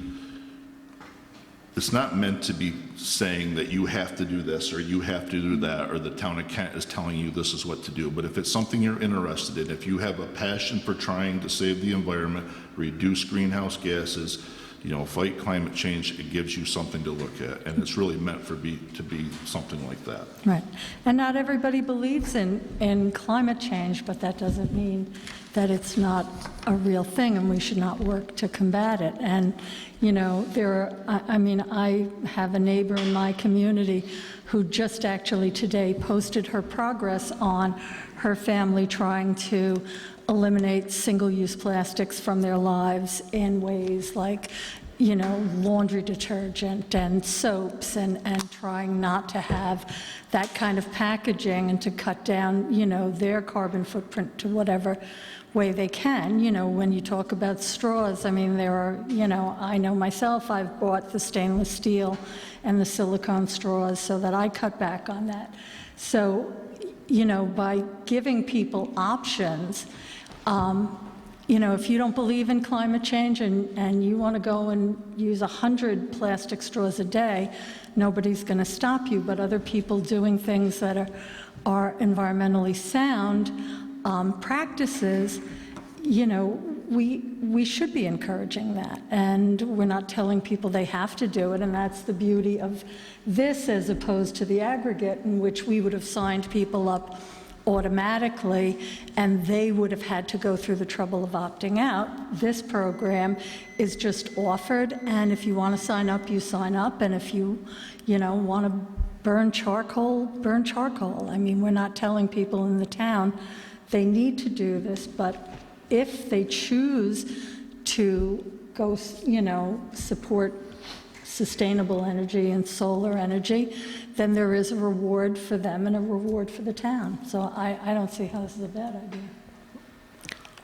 It's not meant to be saying that you have to do this or you have to do that, or the town of Kent is telling you this is what to do. But if it's something you're interested in, if you have a passion for trying to save the environment, reduce greenhouse gases, you know, fight climate change, it gives you something to look at. And it's really meant to be something like that. Right. And not everybody believes in climate change, but that doesn't mean that it's not a real thing and we should not work to combat it. And, you know, I have a neighbor in my community who just actually today posted her progress on her family trying to eliminate single-use plastics from their lives in ways like, you know, laundry detergent and soaps, and trying not to have that kind of packaging and to cut down, you know, their carbon footprint to whatever way they can. You know, when you talk about straws, I mean, there are, you know, I know myself, I've bought the stainless steel and the silicone straws so that I cut back on that. So, you know, by giving people options, you know, if you don't believe in climate change and you want to go and use 100 plastic straws a day, nobody's going to stop you. But other people doing things that are environmentally sound practices, you know, we should be encouraging that. And we're not telling people they have to do it. And that's the beauty of this as opposed to the aggregate, in which we would have signed people up automatically, and they would have had to go through the trouble of opting out. This program is just offered, and if you want to sign up, you sign up, and if you know, want to burn charcoal, burn charcoal. I mean, we're not telling people in the town they need to do this, but if they choose to go, you know, support sustainable energy and solar energy, then there is a reward for them and a reward for the town. So I don't see how this is a bad idea.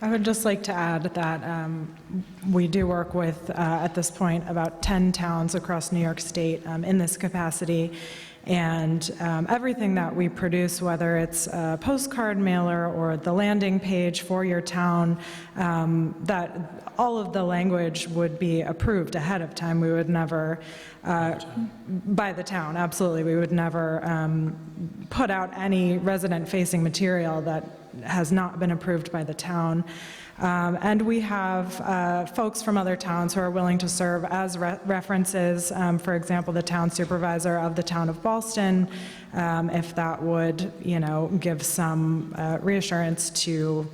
I would just like to add that we do work with, at this point, about 10 towns across New York State in this capacity. And everything that we produce, whether it's a postcard mailer or the landing page for your town, that all of the language would be approved ahead of time. We would never, by the town, absolutely. We would never put out any resident-facing material that has not been approved by the town. And we have folks from other towns who are willing to serve as references. For example, the town supervisor of the town of Ballston, if that would, you know, give some reassurance to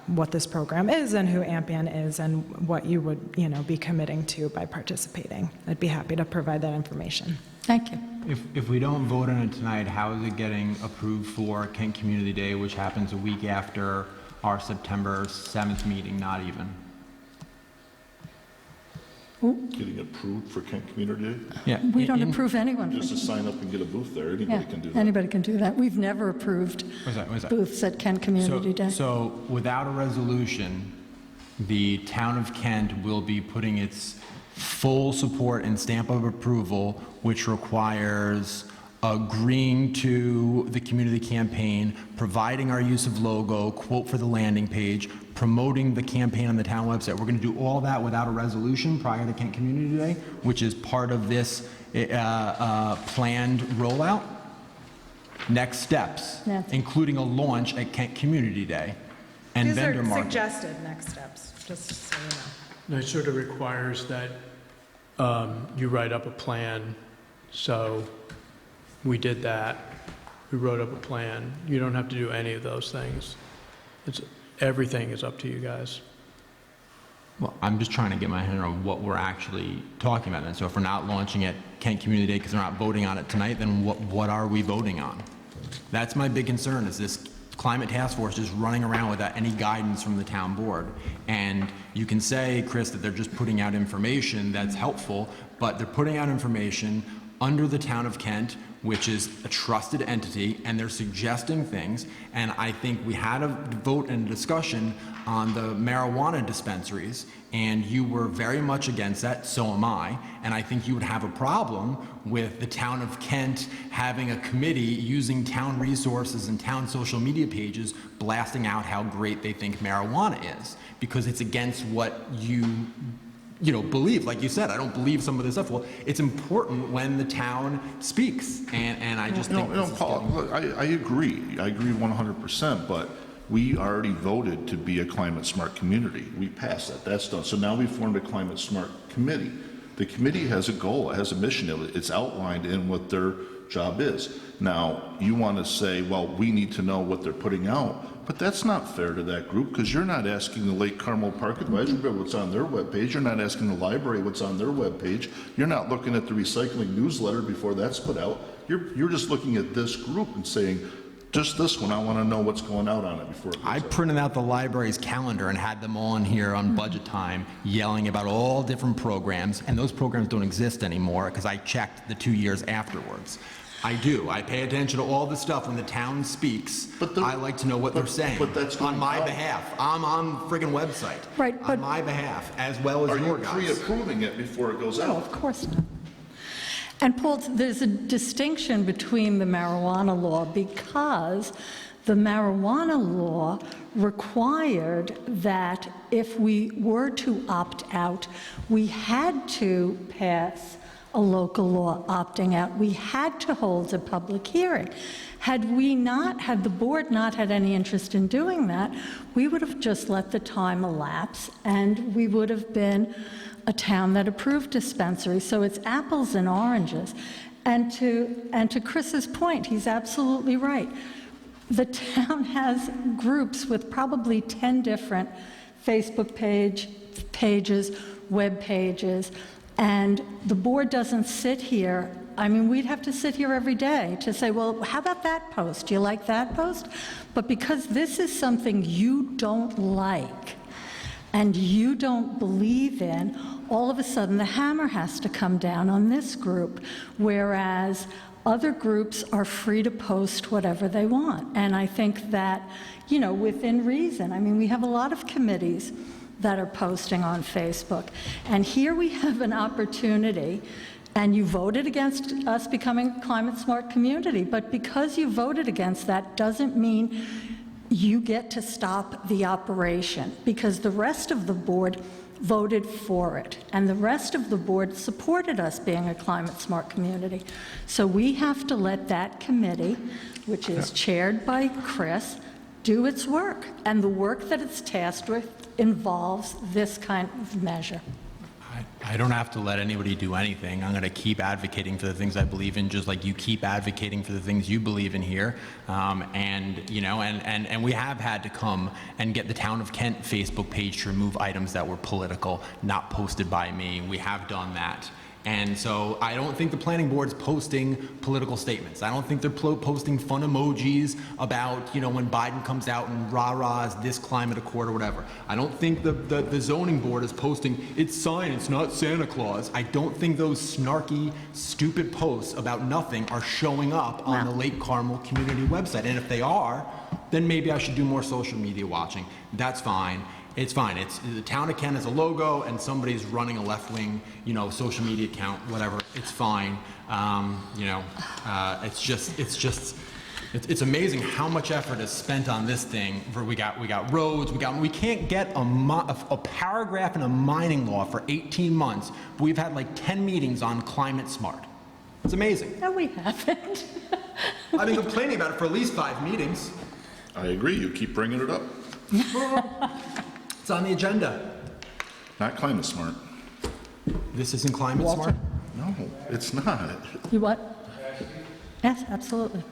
what this program is and who Ampion is and what you would, you know, be committing to by participating. I'd be happy to provide that information. Thank you. If we don't vote on it tonight, how is it getting approved for Kent Community Day, which happens a week after our September 7th meeting? Not even. Getting approved for Kent Community Day? Yeah. We don't approve anyone. Just to sign up and get a booth there, anybody can do that. Anybody can do that. We've never approved What's that? booths at Kent Community Day. So without a resolution, the town of Kent will be putting its full support and stamp of approval, which requires agreeing to the community campaign, providing our use of logo, quote for the landing page, promoting the campaign on the town website. We're going to do all that without a resolution prior to Kent Community Day, which is part of this planned rollout. Next steps, including a launch at Kent Community Day and vendor market. These are suggested next steps, just so you know. No, it sort of requires that you write up a plan. So we did that. We wrote up a plan. You don't have to do any of those things. Everything is up to you guys. Well, I'm just trying to get my hand around what we're actually talking about. And so if we're not launching it Kent Community Day because we're not voting on it tonight, then what are we voting on? That's my big concern, is this climate task force just running around without any guidance from the town board. And you can say, Chris, that they're just putting out information that's helpful, but they're putting out information under the town of Kent, which is a trusted entity, and they're suggesting things. And I think we had a vote and a discussion on the marijuana dispensaries, and you were very much against that, so am I. And I think you would have a problem with the town of Kent having a committee using town resources and town social media pages blasting out how great they think marijuana is, because it's against what you believe. Like you said, I don't believe some of this stuff. Well, it's important when the town speaks, and I just think this is Paul, getting- look, I agree. I agree 100%, but we already voted to be a climate smart community. We passed that. That's done. So now we formed a climate smart committee. The committee has a goal, it has a mission. It's outlined in what their job is. Now, you want to say, well, we need to know what they're putting out, but that's not fair to that group, because you're not asking the Lake Carmel Park Advisory Board what's on their webpage. You're not asking the library what's on their webpage. You're not looking at the recycling newsletter before that's put out. You're just looking at this group and saying, just this one, I want to know what's going out on it before it goes I out. printed out the library's calendar and had them all in here on budget time, yelling about all different programs, and those programs don't exist anymore because I checked the 2 years afterwards. I do. I pay attention to all the stuff when the town speaks. I like to know what they're saying. But that's on going my out. behalf. I'm on the friggin' website. Right, On but- my behalf, as well as Are you your guys. pre-approving it before it goes No, out? of course not. And Paul, there's a distinction between the marijuana law, because the marijuana law required that if we were to opt out, we had to pass a local law opting out. We had to hold a public hearing. Had the board not had any interest in doing that, we would have just let the time elapse, and we would have been a town that approved dispensaries. So it's apples and oranges. And to Chris's point, he's absolutely right. The town has groups with probably 10 different Facebook pages, web pages, and the board doesn't sit here. I mean, we'd have to sit here every day to say, well, how about that post? Do you like that post? But because this is something you don't like and you don't believe in, all of a sudden the hammer has to come down on this group, whereas other groups are free to post whatever they want. And I think that, within reason. I mean, we have a lot of committees that are posting on Facebook. And here we have an opportunity, and you voted against us becoming a climate smart community, but because you voted against that doesn't mean you get to stop the operation, because the rest of the board voted for it, and the rest of the board supported us being a climate smart community. So we have to let that committee, which is chaired by Chris, do its work. And the work that it's tasked with involves this kind of measure. I don't have to let anybody do anything. I'm going to keep advocating for the things I believe in, just like you keep advocating for the things you believe in here. And we have had to come and get the Town of Kent Facebook page to remove items that were political, not posted by me. We have done that. And so I don't think the planning board's posting political statements. I don't think they're posting fun emojis about, when Biden comes out and rah-rahs this climate accord or whatever. I don't think the zoning board is posting, it's sign, it's not Santa Claus. I don't think those snarky, stupid posts about nothing are showing up on the Lake Carmel community website. And if they are, then maybe I should do more social media watching. That's fine. It's fine. It's the Town of Kent as a logo, and somebody's running a left-wing, social media account, whatever. It's fine. It's amazing how much effort is spent on this thing. We got roads. We can't get a paragraph in a mining law for 18 months. But we've had like 10 meetings on climate smart. It's amazing. No, we haven't. I've been complaining about it for at least 5 meetings. I agree. You keep bringing it up. It's on the agenda. Not climate smart. This isn't climate Walter? smart? No, it's not. You what? Yes, absolutely.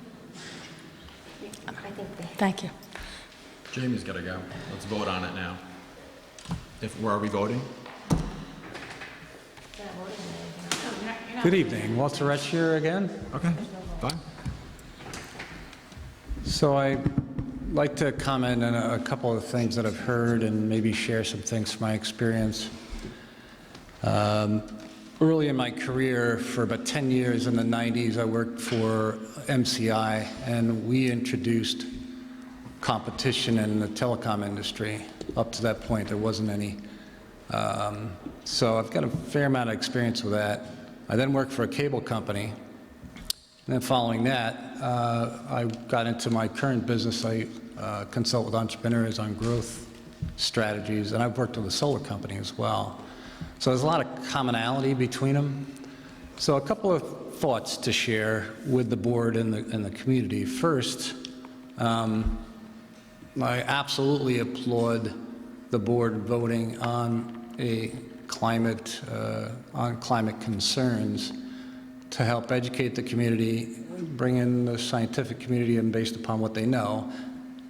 I think Thank you. Jamie's got to go. Let's vote on it now. Where are we voting? Good evening, Walter Retsch here again. Okay, fine. So I'd like to comment on a couple of things that I've heard and maybe share some things from my experience. Early in my career, for about 10 years in the 90s, I worked for MCI, and we introduced competition in the telecom industry. Up to that point, there wasn't any. So I've got a fair amount of experience with that. I then worked for a cable company. And then following that, I got into my current business. I consult with entrepreneurs on growth strategies, and I've worked with a solar company as well. So there's a lot of commonality between them. So a couple of thoughts to share with the board and the community. First, I absolutely applaud the board voting on climate concerns to help educate the community, bring in the scientific community, and based upon what they know.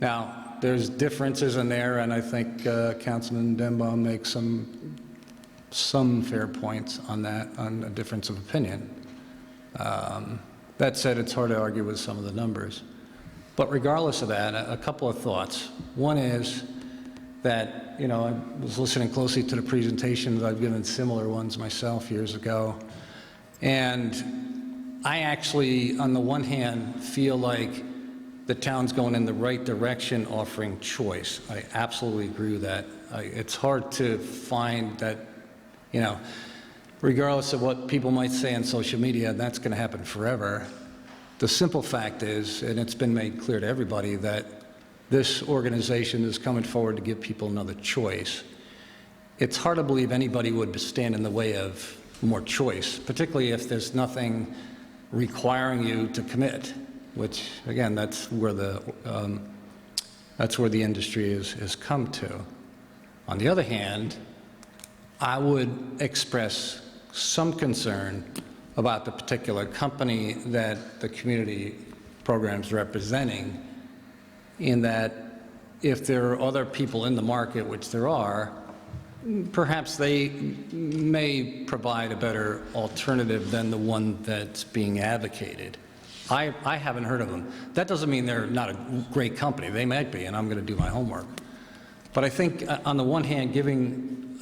Now, there's differences in there, and I think Councilman Denbaugh makes some fair points on that, on a difference of opinion. That said, it's hard to argue with some of the numbers. But regardless of that, a couple of thoughts. One is that, I was listening closely to the presentations. I've given similar ones myself years ago. And I actually, on the one hand, feel like the town's going in the right direction offering choice. I absolutely agree with that. It's hard to find that, regardless of what people might say on social media, that's going to happen forever. The simple fact is, and it's been made clear to everybody, that this organization is coming forward to give people another choice. It's hard to believe anybody would stand in the way of more choice, particularly if there's nothing requiring you to commit, which, again, that's where the industry has come to. On the other hand, I would express some concern about the particular company that the community program's representing, in that if there are other people in the market, which there are, perhaps they may provide a better alternative than the one that's being advocated. I haven't heard of them. That doesn't mean they're not a great company. They might be, and I'm going to do my homework. But I think, on the one hand, giving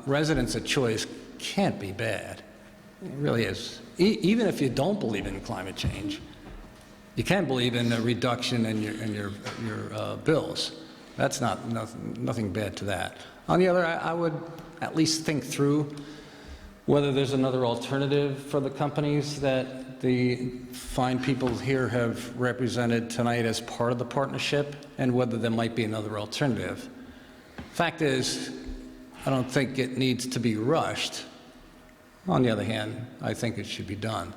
residents a choice can't be bad. It really is. Even if you don't believe in climate change, you can believe in a reduction in your bills. That's nothing bad to that. On the other, I would at least think through whether there's another alternative for the companies that the fine people here have represented tonight as part of the partnership, and whether there might be another alternative. Fact is, I don't think it needs to be rushed. On the other hand, I think it should be done.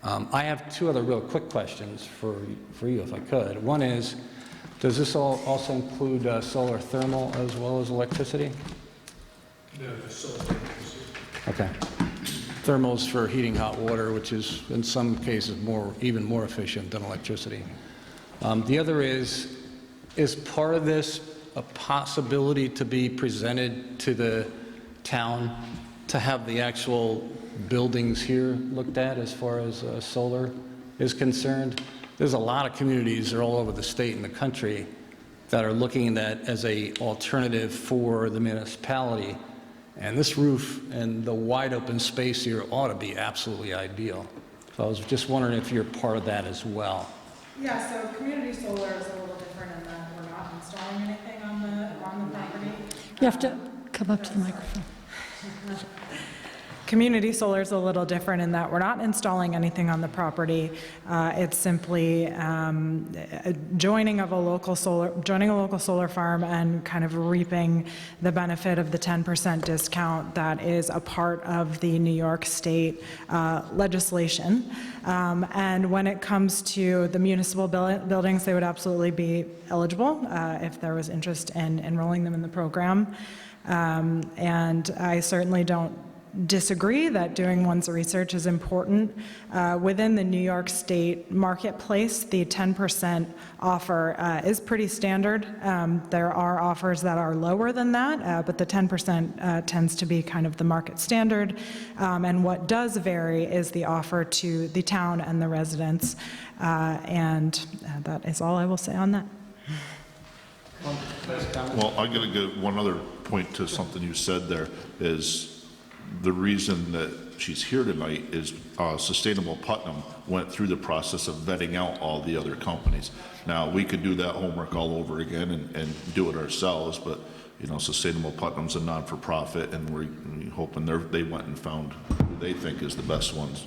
I have two other real quick questions for you, if I could. One is, does this also include solar thermal as well as electricity? No, solar. Okay. Thermals for heating hot water, which is in some cases even more efficient than electricity. The other is part of this a possibility to be presented to the town to have the actual buildings here looked at as far as solar is concerned? There's a lot of communities that are all over the state and the country that are looking at that as an alternative for the municipality. And this roof and the wide open space here ought to be absolutely ideal. So I was just wondering if you're part of that as well. Yeah, so community solar is a little different in that we're not installing anything on the property. You have to come up to the microphone. Community solar is a little different in that we're not installing anything on the property. It's simply joining a local solar farm and kind of reaping the benefit of the 10% discount that is a part of the New York State legislation. And when it comes to the municipal buildings, they would absolutely be eligible if there was interest in enrolling them in the program. And I certainly don't disagree that doing one's research is important. Within the New York State marketplace, the 10% offer is pretty standard. There are offers that are lower than that, but the 10% tends to be kind of the market standard. And what does vary is the offer to the town and the residents. And that is all I will say on that. Well, I'm going to get one other point to something you said there, is the reason that she's here tonight is Sustainable Putnam went through the process of vetting out all the other companies. Now, we could do that homework all over again and do it ourselves, but, you know, Sustainable Putnam's a non-for-profit, and we're hoping they went and found who they think is the best ones.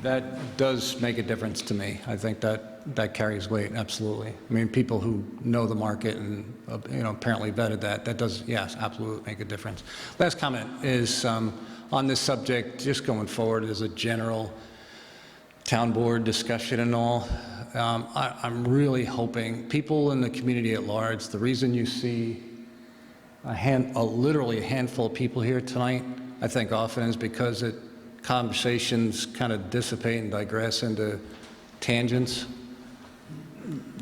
That does make a difference to me. I think that carries weight, absolutely. I mean, people who know the market and, you know, apparently vetted that does, yes, absolutely make a difference. Last comment is on this subject, just going forward as a general town board discussion and all, I'm really hoping people in the community at large, the reason you see literally a handful of people here tonight, I think often is because conversations kind of dissipate and digress into tangents.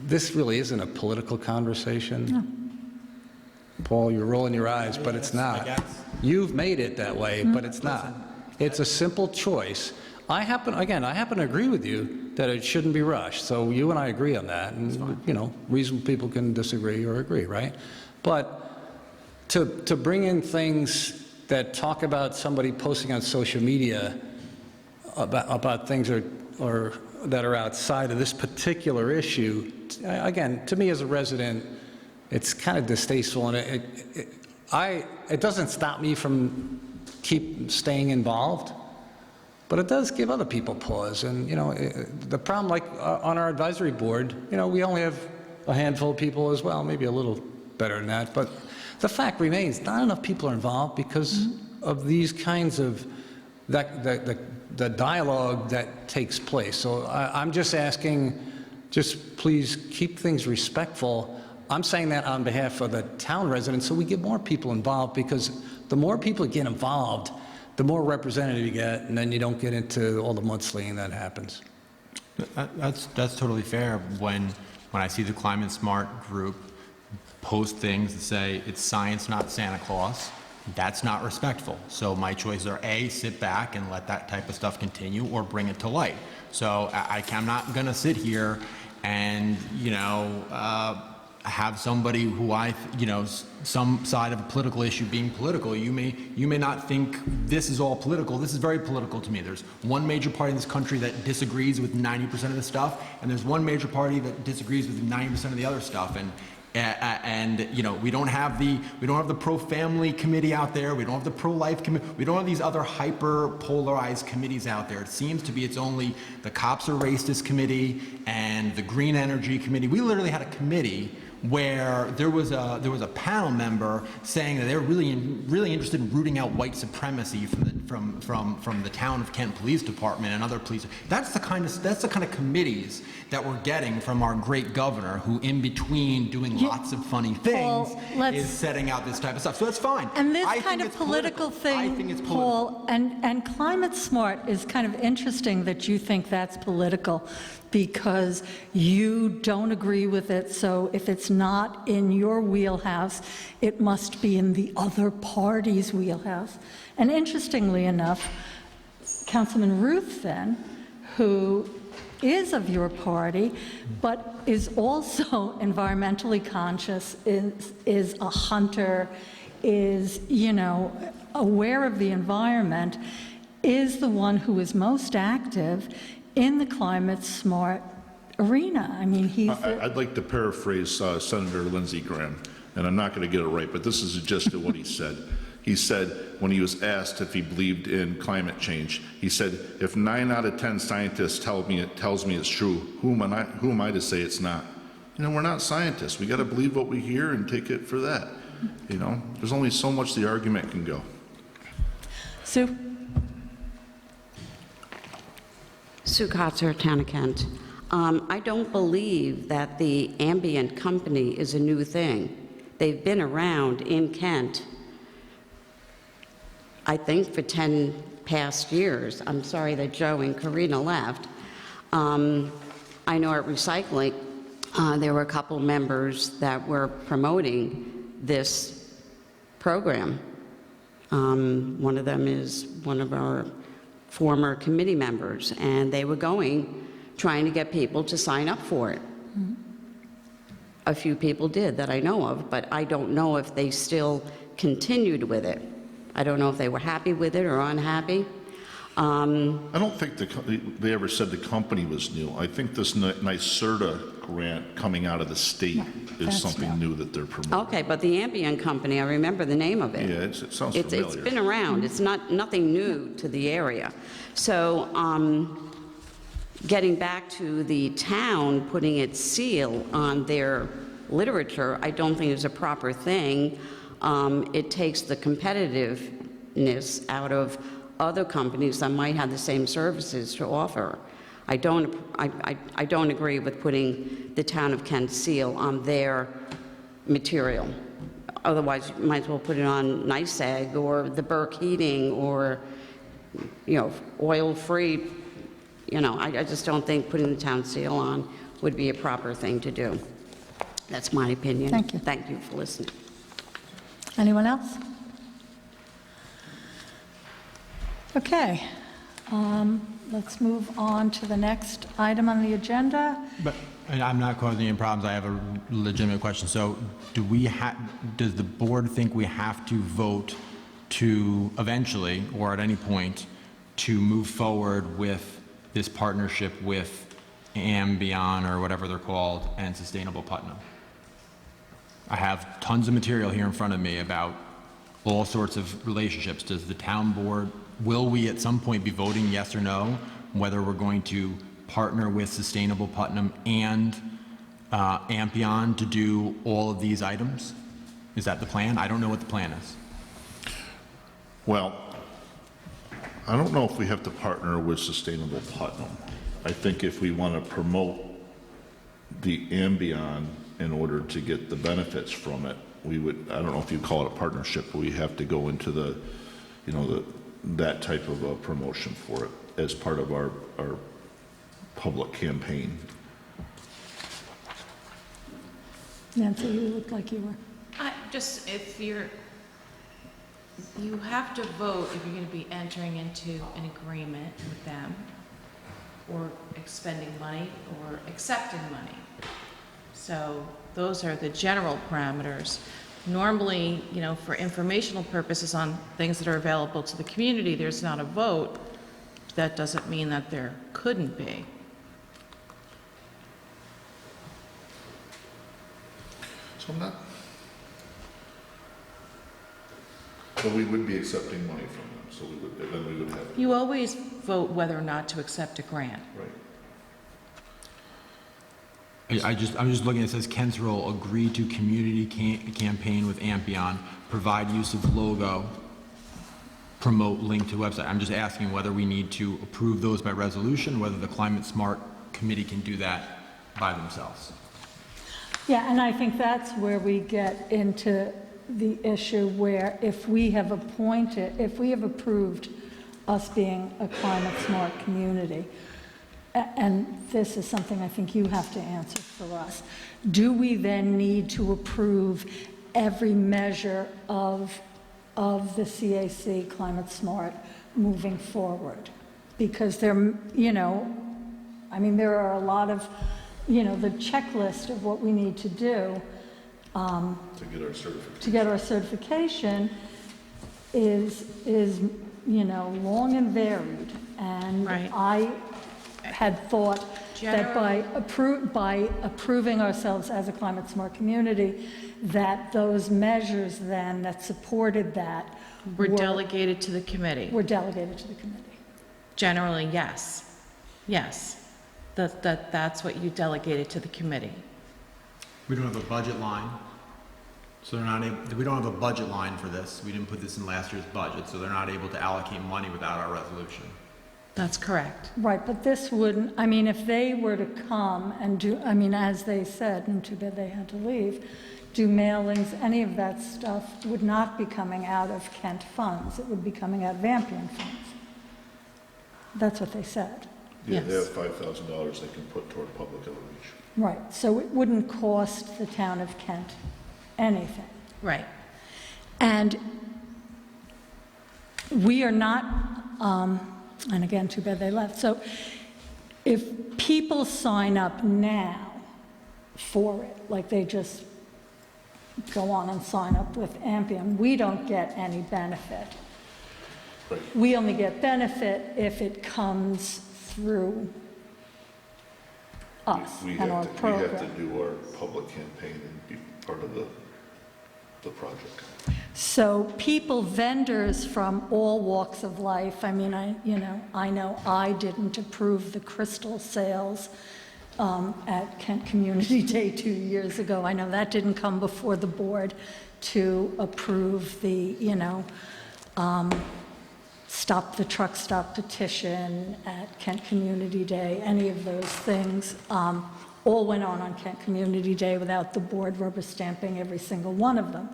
This really isn't a political conversation. No. Paul, you're rolling your eyes, but it's not. You've made it that way, but it's not. It's a simple choice. I happen to agree with you that it shouldn't be rushed. So you and I agree on that. And, you know, reasonable people can disagree or agree, right? But to bring in things that talk about somebody posting on social media about things that are outside of this particular issue, again, to me as a resident, it's kind of distasteful, and it doesn't stop me from keep staying involved, but it does give other people pause. And, you know, the problem, like on our advisory board, you know, we only have a handful of people as well, maybe a little better than that, but the fact remains, not enough people are involved because of these kinds of, the dialogue that takes place. So I'm just asking, just please keep things respectful. I'm saying that on behalf of the town residents, so we get more people involved, because the more people get involved, the more representative you get, and then you don't get into all the mudslinging that happens. That's totally fair. When I see the Climate Smart group post things that say it's science, not Santa Claus, that's not respectful. So my choices are A, sit back and let that type of stuff continue, or bring it to light. So I'm not going to sit here and, you know, have somebody who some side of a political issue being political. You may not think this is all political. This is very political to me. There's one major party in this country that disagrees with 90% of the stuff, and there's one major party that disagrees with 90% of the other stuff. And you know, we don't have the pro-family committee out there. We don't have the pro-life committee. We don't have these other hyper-polarized committees out there. It seems to be it's only the cops are racist committee and the green energy committee. We literally had a committee where there was a panel member saying that they were really interested in rooting out white supremacy from the town of Kent Police Department and other police. That's the kind of committees that we're getting from our great governor, who in between doing lots of funny things is setting out this type of stuff. So that's fine. And this kind of political thing, I think it's political. Paul, and Climate Smart is kind of interesting that you think that's political, because you don't agree with it. So if it's not in your wheelhouse, it must be in the other party's wheelhouse. And interestingly enough, Councilman Ruthven, who is of your party, but is also environmentally conscious, is a hunter, is, you know, aware of the environment, is the one who is most active in the Climate Smart arena. I mean, I'd like to paraphrase Senator Lindsey Graham, and I'm not going to get it right, but this is the gist of what he said. He said, when he was asked if he believed in climate change, he said, if 9 out of 10 scientists tells me it's true, who am I to say it's not? You know, we're not scientists. We got to believe what we hear and take it for that. You know, there's only so much the argument can go. Sue? Sue Kotzer, Town of Kent. I don't believe that the Ampion company is a new thing. They've been around in Kent I think for 10 past years. I'm sorry that Joe and Karina left. I know at Recycling, there were a couple members that were promoting this program. One of them is one of our former committee members, and they were trying to get people to sign up for it. A few people did that I know of, but I don't know if they still continued with it. I don't know if they were happy with it or unhappy. I don't think they ever said the company was new. I think this NYSERDA grant coming out of the state is that's something new that they're promoting. Okay, but the Ampion company, I remember the name of it. Yeah, it sounds It's familiar. been around. It's nothing new to the area. So, getting back to the town putting its seal on their literature, I don't think is a proper thing. It takes the competitiveness out of other companies that might have the same services to offer. I don't agree with putting the Town of Kent seal on their material. Otherwise, you might as well put it on NYSEG or the Burke Heating or, oil-free. I just don't think putting the town seal on would be a proper thing to do. That's my opinion. Thank you. Thank you for listening. Anyone else? Okay, let's move on to the next item on the agenda. But, and I'm not causing any problems, I have a legitimate question. So does the board think we have to vote to eventually, or at any point, to move forward with this partnership with Ampion, or whatever they're called, and Sustainable Putnam? I have tons of material here in front of me about all sorts of relationships. Does the town board, will we at some point be voting yes or no, whether we're going to partner with Sustainable Putnam and Ampion to do all of these items? Is that the plan? I don't know what the plan is. Well, I don't know if we have to partner with Sustainable Putnam. I think if we want to promote the Ampion in order to get the benefits from it, we would, I don't know if you call it a partnership, but we have to go into that type of a promotion for it as part of our public campaign. Nancy, you looked like you were. You have to vote if you're going to be entering into an agreement with them, or expending money, or accepting money. So those are the general parameters. Normally, for informational purposes on things that are available to the community, there's not a vote. That doesn't mean that there couldn't be. So I'm not. But we would be accepting money from them, so then we would have. You always vote whether or not to accept a grant. Right. I'm just looking, it says Kent's role, agree to community campaign with Ampion, provide use of logo, promote link to website. I'm just asking whether we need to approve those by resolution, whether the Climate Smart Committee can do that by themselves. Yeah, and I think that's where we get into the issue where if we have approved us being a climate smart community, and this is something I think you have to answer for us, do we then need to approve every measure of the CAC Climate Smart moving forward? Because there are a lot of, the checklist of what we need to do to get our certification is long and varied. And Right. I had thought that by approving ourselves as a climate smart community, that those measures then that supported that We're delegated to the committee. were delegated to the committee. Generally, yes. Yes. That's what you delegated to the committee. We don't have a budget line, so they're not able, we don't have a budget line for this. We didn't put this in last year's budget, so they're not able to allocate money without our resolution. That's correct. Right, but this wouldn't, I mean, if they were to come and do, I mean, as they said, and too bad they had to leave, do mailings, any of that stuff would not be coming out of Kent funds. It would be coming out of Ampion funds. That's what they said. Yeah, they Yes. have $5,000 they can put toward public outreach. Right, so it wouldn't cost the town of Kent anything. Right. And we are not, and again, too bad they left. So if people sign up now for it, like they just go on and sign up with Ampion, we don't get any benefit. Right. We only get benefit if it comes through us We and our have to program. do our public campaign and be part of the project. So people, vendors from all walks of life, I mean, I know I didn't approve the crystal sales at Kent Community Day 2 years ago. I know that didn't come before the board to approve the, Stop the Truck Stop petition at Kent Community Day, any of those things. All went on Kent Community Day without the board rubber stamping every single one of them.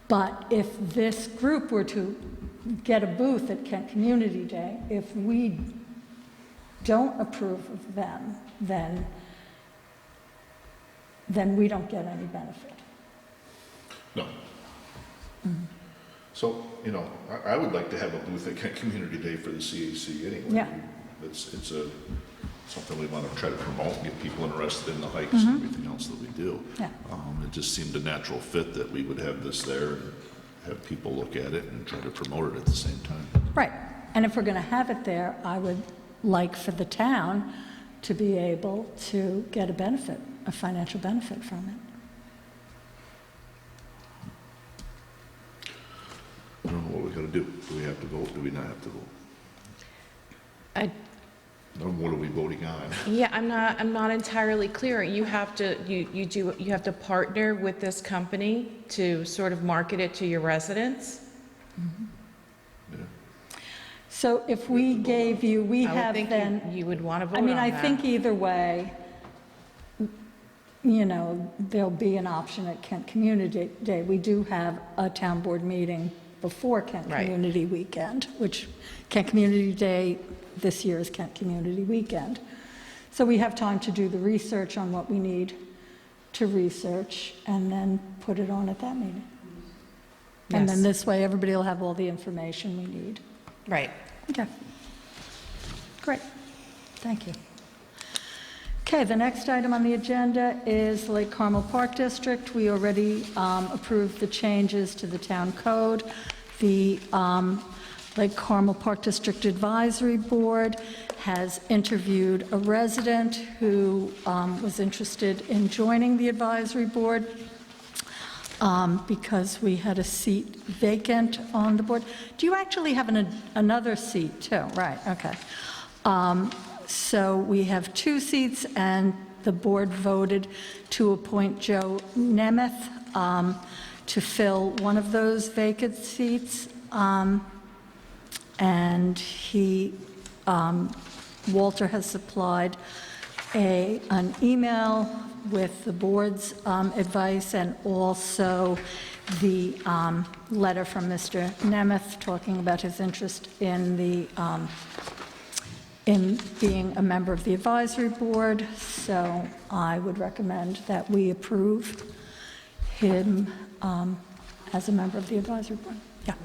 But if this group were to get a booth at Kent Community Day, if we don't approve of them, then we don't get any benefit. No. So, I would like to have a booth at Kent Community Day for the CAC anyway. Yeah. It's something we want to try to promote and get people interested in the hikes and everything else that we do. Yeah. It just seemed a natural fit that we would have this there and have people look at it and try to promote it at the same time. Right. And if we're going to have it there, I would like for the town to be able to get a benefit, a financial benefit from it. I don't know what we got to do. Do we have to vote? Do we not have to vote? What are we voting on? Yeah, I'm not entirely clear. You have to partner with this company to sort of market it to your residents? Yeah. So if we gave you, we I would have think then. you would want to vote I on mean, that. I think either way, there'll be an option at Kent Community Day. We do have a town board meeting before Kent Right. Community Weekend, which Kent Community Day this year is Kent Community Weekend. So we have time to do the research on what we need to research and then put it on at that meeting. And then Yes. this way, everybody will have all the information we need. Right. Okay. Great. Thank you. Okay, the next item on the agenda is Lake Carmel Park District. We already approved the changes to the town code. The Lake Carmel Park District Advisory Board has interviewed a resident who was interested in joining the advisory board because we had a seat vacant on the board. Do you actually have another seat too? Right, okay. So we have 2 seats, and the board voted to appoint Joe Nemeth to fill one of those vacant seats. And Walter has supplied an email with the board's advice and also the letter from Mr. Nemeth talking about his interest in in being a member of the advisory board. So I would recommend that we approve him as a member of the advisory board. Yeah.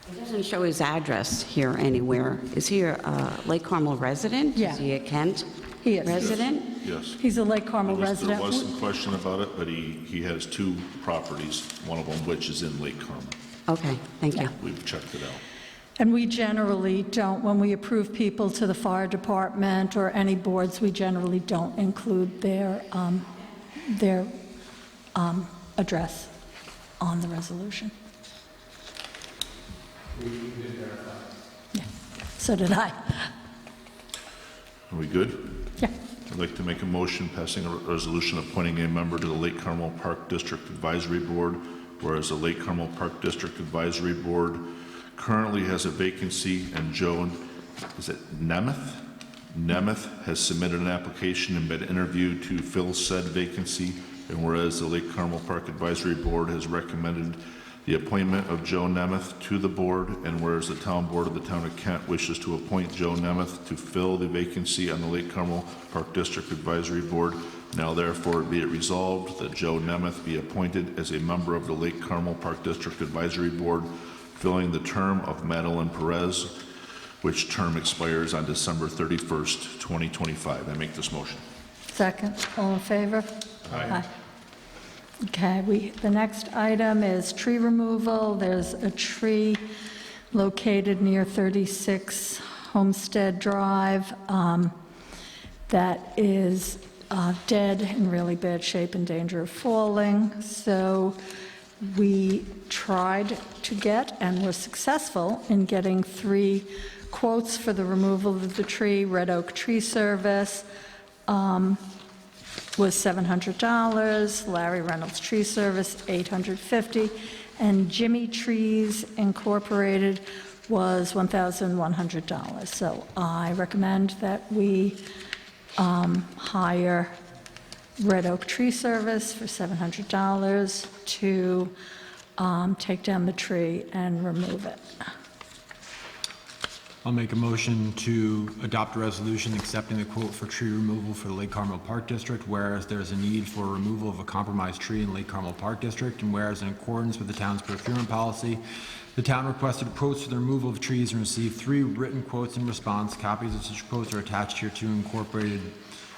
It doesn't show his address here anywhere. Is he a Lake Carmel resident? Yeah. Is he a Kent He is. resident? Yes. He's a Lake Carmel There resident. was some question about it, but he has 2 properties, one of them which is in Lake Carmel. Okay, thank you. Yeah. We've checked it out. And we generally don't, when we approve people to the fire department or any boards, we generally don't include their address on the resolution. Yeah, so did I. Are we good? Yeah. I'd like to make a motion passing a resolution appointing a member to the Lake Carmel Park District Advisory Board, whereas the Lake Carmel Park District Advisory Board currently has a vacancy, and Joe, is it Nemeth? Nemeth has submitted an application and been interviewed to fill said vacancy, and whereas the Lake Carmel Park Advisory Board has recommended the appointment of Joe Nemeth to the board, and whereas the town board of the town of Kent wishes to appoint Joe Nemeth to fill the vacancy on the Lake Carmel Park District Advisory Board, now therefore be it resolved that Joe Nemeth be appointed as a member of the Lake Carmel Park District Advisory Board, filling the term of Madeline Perez, which term expires on December 31st, 2025. I make this motion. Second. All in favor? Aye. Okay, the next item is tree removal. There's a tree located near 36 Homestead Drive that is dead, in really bad shape, in danger of falling. So we tried to get, and were successful in getting, 3 quotes for the removal of the tree. Red Oak Tree Service was $700, Larry Reynolds Tree Service $850, and Jimmy Trees Incorporated was $1,100. So I recommend that we hire Red Oak Tree Service for $700 to take down the tree and remove it. I'll make a motion to adopt a resolution accepting the quote for tree removal for the Lake Carmel Park District, whereas there is a need for removal of a compromised tree in Lake Carmel Park District, and whereas in accordance with the town's procurement policy, the town requested quotes for the removal of trees and received 3 written quotes in response. Copies of such quotes are attached here to incorporated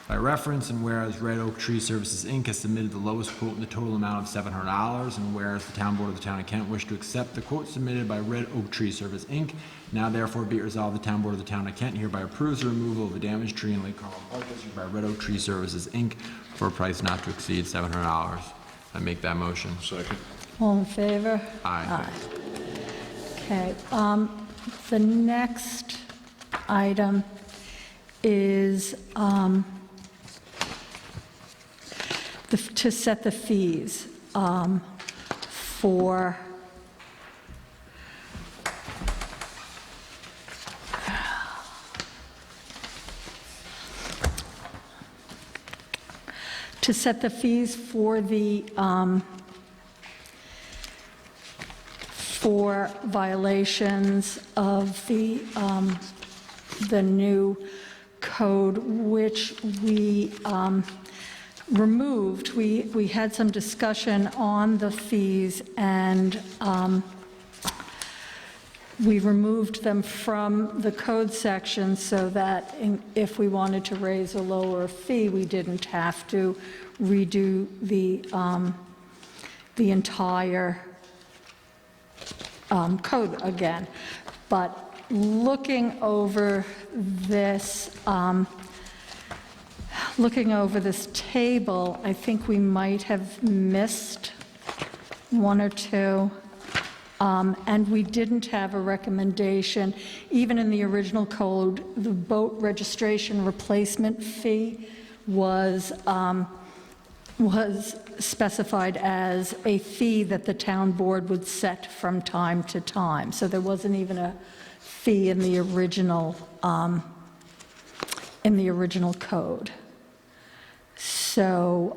by reference, and whereas Red Oak Tree Services, Inc. has submitted the lowest quote in the total amount of $700, and whereas the town board of the town of Kent wish to accept the quote submitted by Red Oak Tree Service, Inc., now therefore be it resolved, the town board of the town of Kent hereby approves the removal of a damaged tree in Lake Carmel Park District by Red Oak Tree Services, Inc. for a price not to exceed $700. I make that motion. Second. All in favor? Aye. Okay, the next item is to set the fees for the for violations of the new code, which we removed. We had some discussion on the fees, and we removed them from the code section so that if we wanted to raise or lower a fee, we didn't have to redo the entire code again. But looking over this table, I think we might have missed 1 or 2, and we didn't have a recommendation. Even in the original code, the boat registration replacement fee was specified as a fee that the town board would set from time to time. So there wasn't even a fee in the original code. So,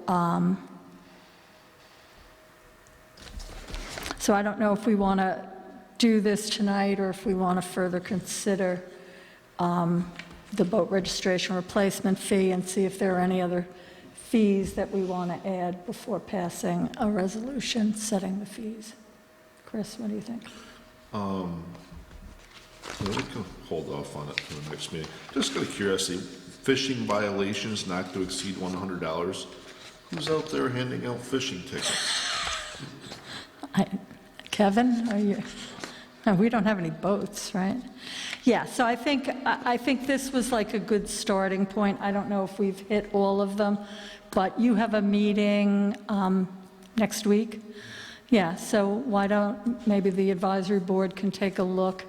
so I don't know if we want to do this tonight or if we want to further consider the boat registration replacement fee and see if there are any other fees that we want to add before passing a resolution setting the fees. Chris, what do you think? We can hold off on it for the next meeting. Just out of curiosity, fishing violations not to exceed $100. Who's out there handing out fishing tickets? Kevin, are you? No, we don't have any boats, right? Yeah, so I think this was like a good starting point. I don't know if we've hit all of them, but you have a meeting next week. Yeah, so why don't maybe the advisory board can take a look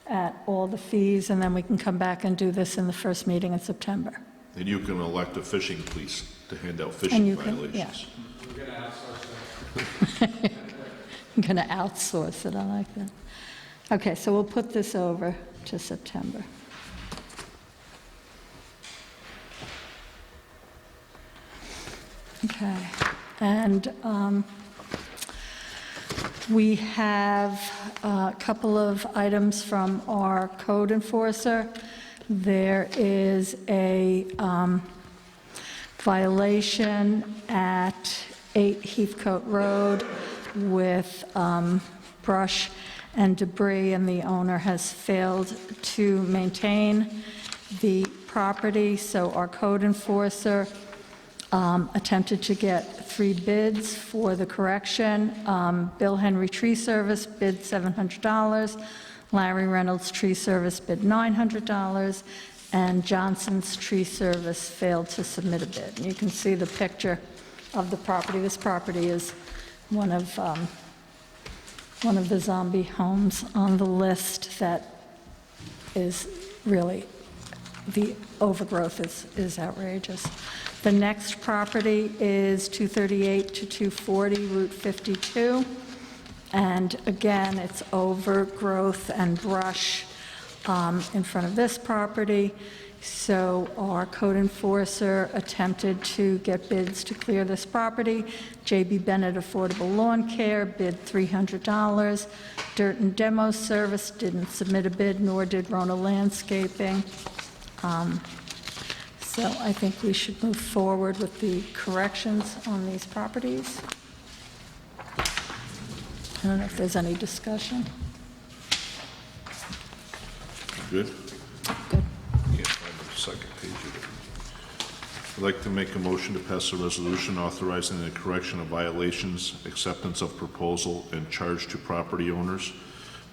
at all the fees, and then we can come back and do this in the first meeting in September. And you can elect a fishing police to hand out And fishing you can, violations. yeah. I'm going to outsource it, I like that. Okay, so we'll put this over to September. Okay, and we have a couple of items from our code enforcer. There is a violation at 8 Heathcote Road with brush and debris, and the owner has failed to maintain the property, so our code enforcer attempted to get 3 bids for the correction. Bill Henry Tree Service bid $700, Larry Reynolds Tree Service bid $900, and Johnson's Tree Service failed to submit a bid. And you can see the picture of the property. This property is one of the zombie homes on the list that is really, the overgrowth is outrageous. The next property is 238 to 240 Route 52. And again, it's overgrowth and brush in front of this property. So our code enforcer attempted to get bids to clear this property. J.B. Bennett Affordable Lawn Care bid $300. Dirt and Demo Service didn't submit a bid, nor did Rona Landscaping. So I think we should move forward with the corrections on these properties. I don't know if there's any discussion. Good? Good. Yeah, find the second page of it. I'd like to make a motion to pass a resolution authorizing the correction of violations, acceptance of proposal, and charge to property owners.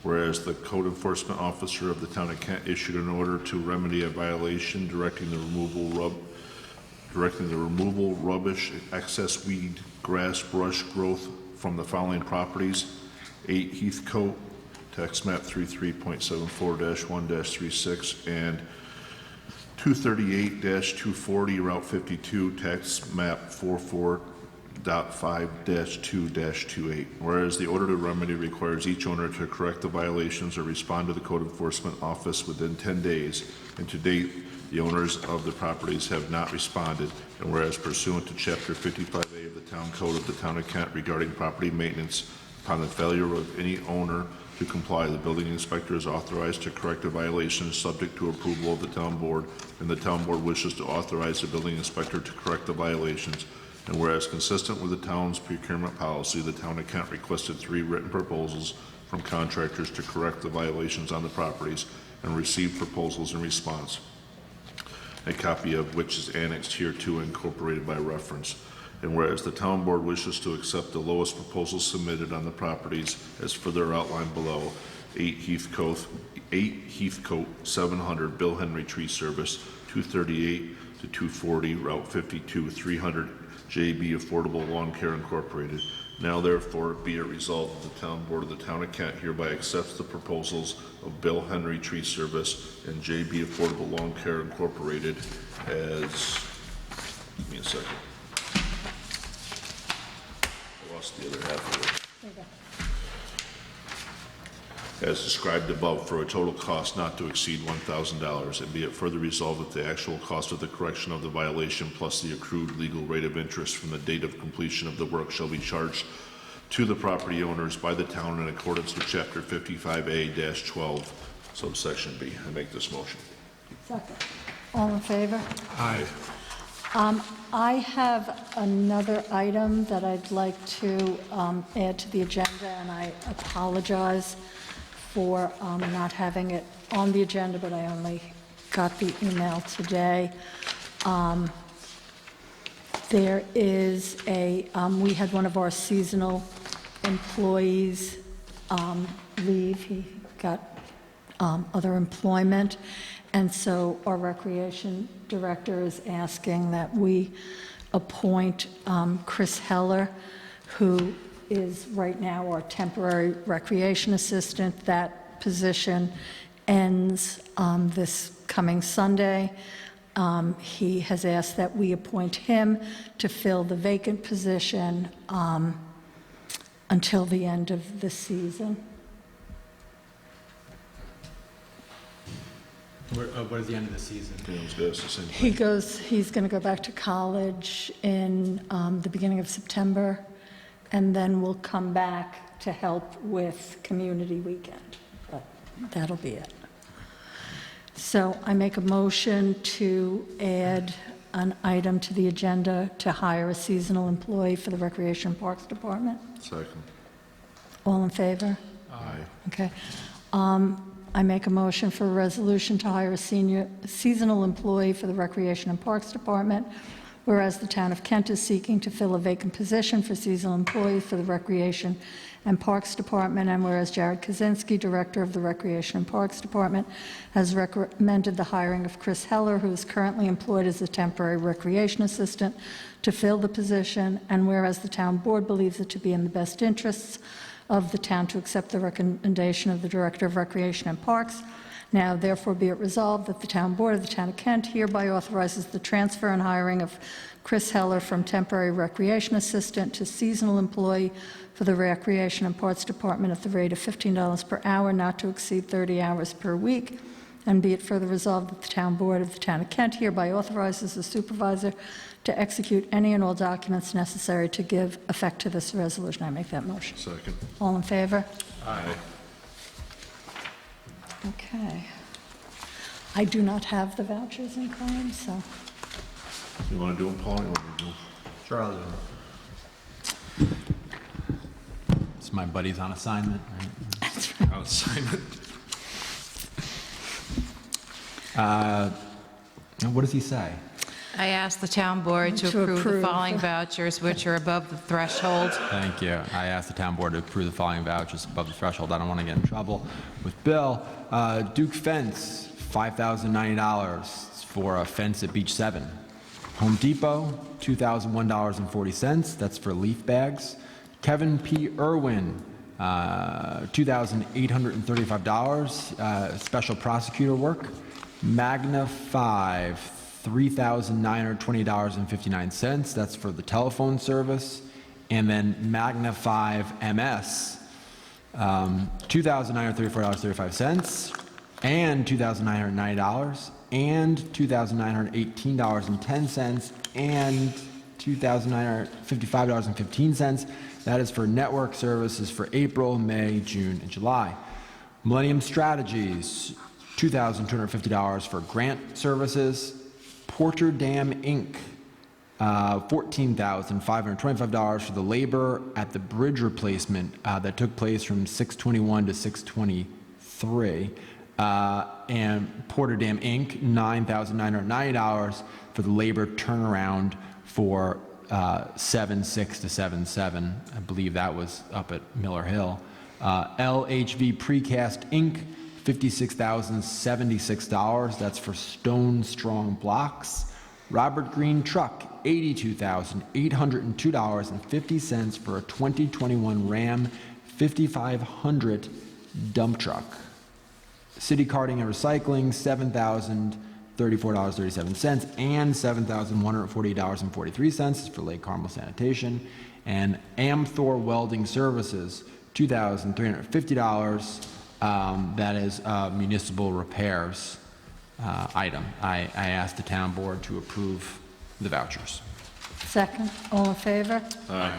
Whereas the code enforcement officer of the town of Kent issued an order to remedy a violation directing the removal rubbish, excess weed, grass, brush growth from the following properties: 8 Heathcote, tax map 33.74-1-36, and 238-240 Route 52, tax map 44.5-2-28. Whereas the order to remedy requires each owner to correct the violations or respond to the code enforcement office within 10 days, and to date, the owners of the properties have not responded, and whereas pursuant to Chapter 55A of the Town Code of the Town of Kent regarding property maintenance, upon the failure of any owner to comply, the building inspector is authorized to correct a violation subject to approval of the town board, and the town board wishes to authorize the building inspector to correct the violations. And whereas consistent with the town's procurement policy, the town of Kent requested 3 written proposals from contractors to correct the violations on the properties, and received proposals in response, a copy of which is annexed hereto and incorporated by reference. And whereas the town board wishes to accept the lowest proposal submitted on the properties as further outlined below: 8 Heathcote, 700 Bill Henry Tree Service, 238 to 240 Route 52, 300 JB Affordable Lawn Care Incorporated. Now therefore be it resolved that the town board of the town of Kent hereby accepts the proposals of Bill Henry Tree Service and JB Affordable Lawn Care Incorporated as, give me a second. I lost the other half of it. As described above, for a total cost not to exceed $1,000, and be it further resolved that the actual cost of the correction of the violation plus the accrued legal rate of interest from the date of completion of the work shall be charged to the property owners by the town in accordance with Chapter 55A-12, subsection B. I make this motion. Second. All in favor? Aye. I have another item that I'd like to add to the agenda, and I apologize for not having it on the agenda, but I only got the email today. There is a, we had one of our seasonal employees leave. He got other employment, and so our recreation director is asking that we appoint Chris Heller, who is right now our temporary recreation assistant. That position ends this coming Sunday. He has asked that we appoint him to fill the vacant position until the end of the season. What is the end of the season? He's going to go back to college in the beginning of September, and then we'll come back to help with community weekend. But that'll be it. So I make a motion to add an item to the agenda to hire a seasonal employee for the Recreation and Parks Department. Second. All in favor? Aye. Okay. I make a motion for a resolution to hire a seasonal employee for the Recreation and Parks Department, whereas the town of Kent is seeking to fill a vacant position for seasonal employee for the Recreation and Parks Department, and whereas Jared Kaczynski, Director of the Recreation and Parks Department, has recommended the hiring of Chris Heller, who is currently employed as a temporary recreation assistant, to fill the position, and whereas the town board believes it to be in the best interests of the town to accept the recommendation of the Director of Recreation and Parks. Now, therefore, be it resolved that the Town Board of the Town of Kent hereby authorizes the transfer and hiring of Chris Heller from temporary recreation assistant to seasonal employee for the Recreation and Parks Department at the rate of $15 per hour, not to exceed 30 hours per week. And be it further resolved that the Town Board of the Town of Kent hereby authorizes the supervisor to execute any and all documents necessary to give effect to this resolution. I make that motion. Second. All in favor? Aye. Okay. I do not have the vouchers and claims, so. You want to do them, Paul? You want me to do them? Sure, I'll do it. It's my buddies on assignment, right? That's right. On assignment. What does he say? I asked the town board to To approve the approve. following vouchers, which are above the threshold. Thank you. I asked the town board to approve the following vouchers above the threshold. I don't want to get in trouble with Bill. Duke Fence, $5,090 for a fence at Beach 7. Home Depot, $2,001.40. That's for leaf bags. Kevin P. Irwin, $2,835, special prosecutor work. Magna 5, $3,920.59. That's for the telephone service. And then Magna 5 MS, $2,934.35, and $2,990, and $2,918.10, and $2,955.15. That is for network services for April, May, June, and July. Millennium Strategies, $2,250 for grant services. Porter Dam Inc., $14,525 for the labor at the bridge replacement that took place from 6/21 to 6/23. And Porter Dam Inc., $9,990 for the labor turnaround for 7/6 to 7/7. I believe that was up at Miller Hill. LHV Precast Inc., $56,076. That's for stone strong blocks. Robert Green Truck, $82,802.50 for a 2021 Ram 5500 dump truck. City Carting and Recycling, $7,034.37 and $7,148.43 for Lake Carmel Sanitation. And Amthor Welding Services, $2,350. That is municipal repairs item. I asked the town board to approve the vouchers. Second, all in favor? Aye.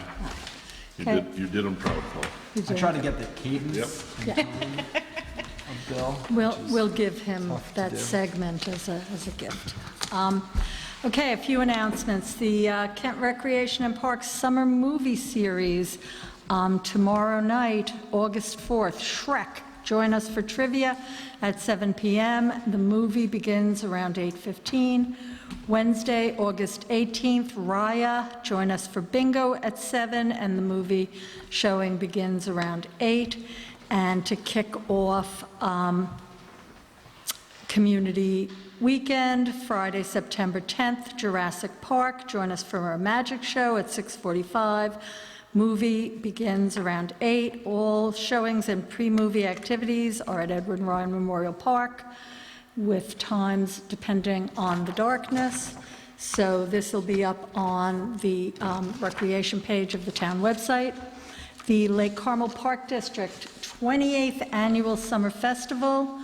Okay. You did them proud, Paul. You I do. try to get the cadence Yep. and tone of Bill. We'll give him tough to that do. segment as a gift. Okay, a few announcements. The Kent Recreation and Parks Summer Movie Series, tomorrow night, August 4th, Shrek. Join us for trivia at 7 p.m. The movie begins around 8:15. Wednesday, August 18th, Raya. Join us for bingo at 7, and the movie showing begins around 8. And to kick off Community Weekend, Friday, September 10th, Jurassic Park. Join us for a magic show at 6:45. Movie begins around 8. All showings and pre-movie activities are at Edward Ryan Memorial Park, with times depending on the darkness. So this will be up on the recreation page of the town website. The Lake Carmel Park District 28th Annual Summer Festival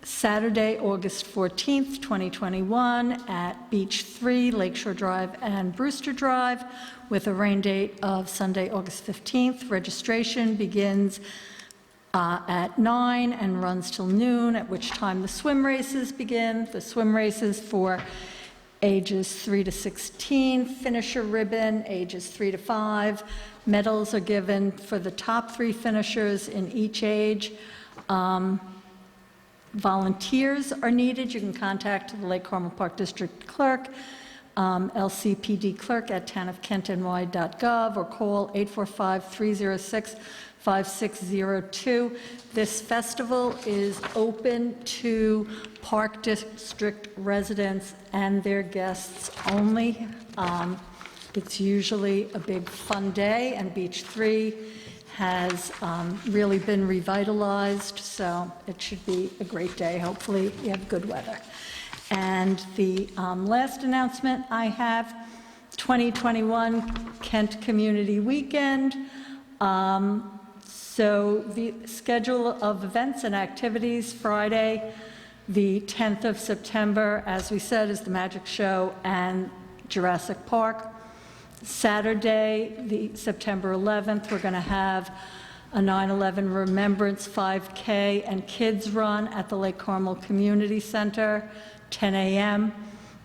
Saturday, August 14th, 2021, at Beach 3, Lakeshore Drive and Brewster Drive, with a rain date of Sunday, August 15th. Registration begins at 9 and runs till noon, at which time the swim races begin. The swim races for ages 3 to 16, finisher ribbon, ages 3 to 5. Medals are given for the top 3 finishers in each age. Volunteers are needed. You can contact the Lake Carmel Park District Clerk, LCPD Clerk at townofkentny.gov, or call 845-306-5602. This festival is open to Park District residents and their guests only. It's usually a big fun day, and Beach 3 has really been revitalized, so it should be a great day. Hopefully, you have good weather. And the last announcement I have, 2021 Kent Community Weekend. So the schedule of events and activities: Friday, the 10th of September, as we said, is the Magic Show and Jurassic Park. Saturday, the September 11th, we're going to have a 9/11 Remembrance 5K and Kids Run at the Lake Carmel Community Center, 10 a.m.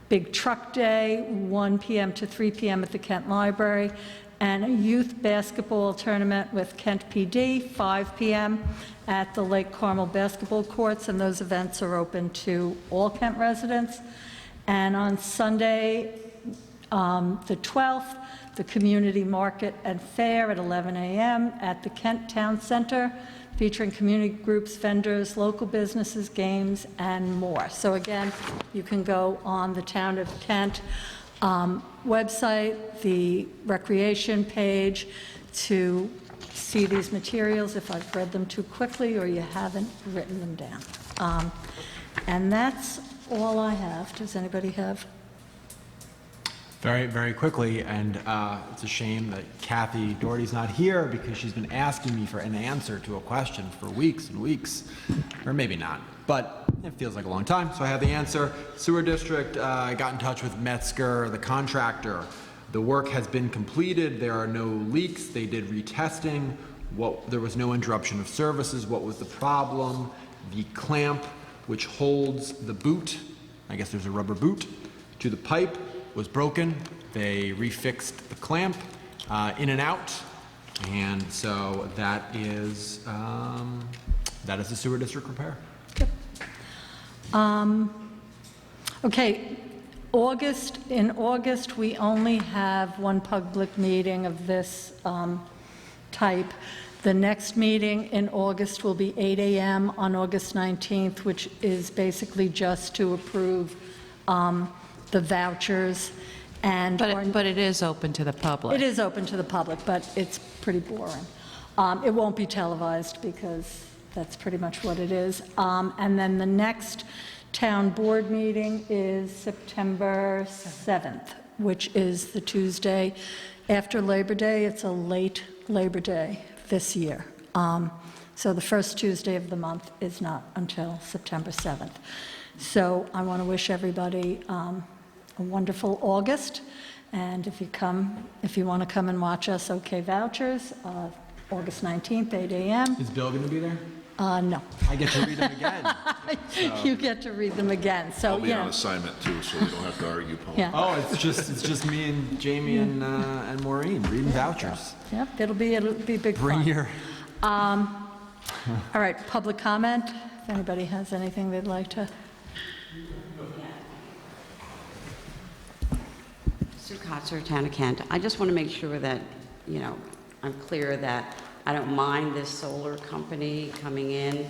Big Truck Day, 1 p.m. to 3 p.m. at the Kent Library, and a youth basketball tournament with Kent PD, 5 p.m. at the Lake Carmel basketball courts, and those events are open to all Kent residents. And on Sunday, the 12th, the Community Market and Fair at 11 a.m. at the Kent Town Center, featuring community groups, vendors, local businesses, games, and more. So again, you can go on the Town of Kent website, the recreation page, to see these materials if I've read them too quickly or you haven't written them down. And that's all I have. Does anybody have? Very, very quickly, and it's a shame that Kathy Doherty's not here, because she's been asking me for an answer to a question for weeks and weeks, or maybe not, but it feels like a long time, so I have the answer. Sewer District got in touch with Metzger, the contractor. The work has been completed. There are no leaks. They did retesting. There was no interruption of services. What was the problem? The clamp, which holds the boot, I guess there's a rubber boot, to the pipe, was broken. They refixed the clamp in and out, and so that is a Sewer District repair. Okay, in August, we only have one public meeting of this type. The next meeting in August will be 8 a.m. on August 19th, which is basically just to approve the vouchers. And But it is open to the public. it is open to the public, but it's pretty boring. It won't be televised because that's pretty much what it is. And then the next town board meeting is September 7th, which is the Tuesday after Labor Day. It's a late Labor Day this year. So the first Tuesday of the month is not until September 7th. So I want to wish everybody a wonderful August. And if you want to come and watch us, OK Vouchers, August 19th, 8 a.m. Is Bill going to be there? No. I get to read them again. You get to read them again, so, I'll be you on know. assignment too, so we don't have to argue, Paul. Yeah. Oh, it's just me and Jamie and Maureen reading vouchers. Yep, it'll be big fun. Bring your. All right, public comment, if anybody has anything they'd like to. Sue Kotzer, Town of Kent. I just want to make sure that, I'm clear that I don't mind this solar company coming in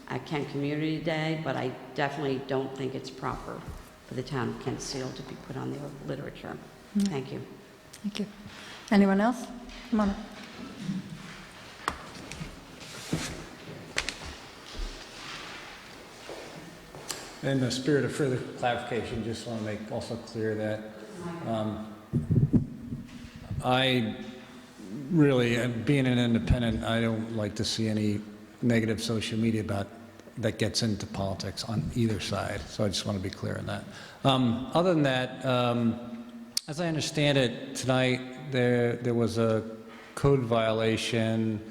at Kent Community Day, but I definitely don't think it's proper for the Town of Kent seal to be put on the literature. Thank you. Thank you. Anyone else? Come on up. In the spirit of further clarification, just want to make also clear that I really, being an independent, I don't like to see any negative social media about that gets into politics on either side. So I just want to be clear on that. Other than that, as I understand it, tonight there was a code violation,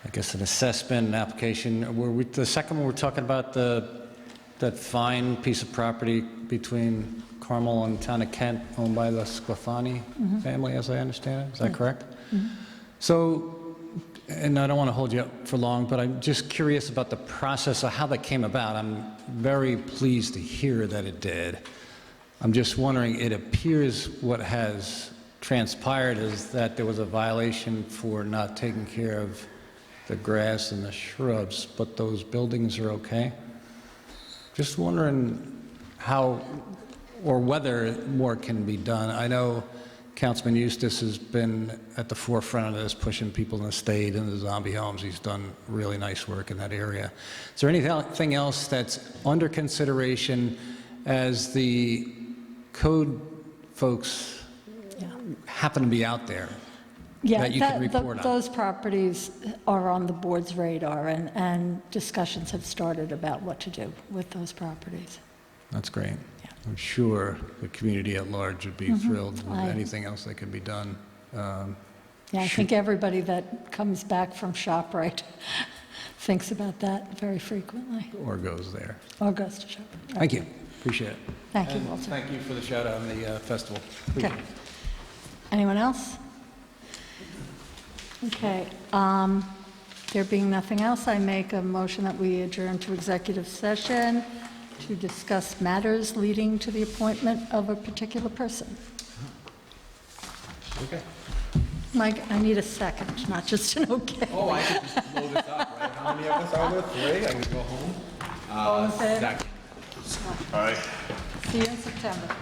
I guess an assessment, an application. The second one, we're talking about that fine piece of property between Carmel and Town of Kent owned by the Sclafani family, as I understand it. Is that correct? So, and I don't want to hold you up for long, but I'm just curious about the process of how that came about. I'm very pleased to hear that it did. I'm just wondering, it appears what has transpired is that there was a violation for not taking care of the grass and the shrubs, but those buildings are okay? Just wondering how or whether more can be done. I know Councilman Eustace has been at the forefront of this, pushing people in the state and the zombie homes. He's done really nice work in that area. Is there anything else that's under consideration as the code folks happen to be out there that you can report on? Those properties are on the board's radar, and discussions have started about what to do with those properties. That's great. I'm sure the community at large would be thrilled with anything else that can be done. I think everybody that comes back from ShopRite thinks about that very frequently. Or goes there. Or goes to ShopRite. Thank you. Appreciate it. Thank you, And Walter. thank you for the shout out on the festival. Okay. Anyone else? Okay. There being nothing else, I make a motion that we adjourn to executive session to discuss matters leading to the appointment of a particular person. Okay. Mike, I need a second, not just an okay. Oh, I can just blow this up, right? How many of us are there? 3? I can go home. All in favor? Second. Aye. See you in September.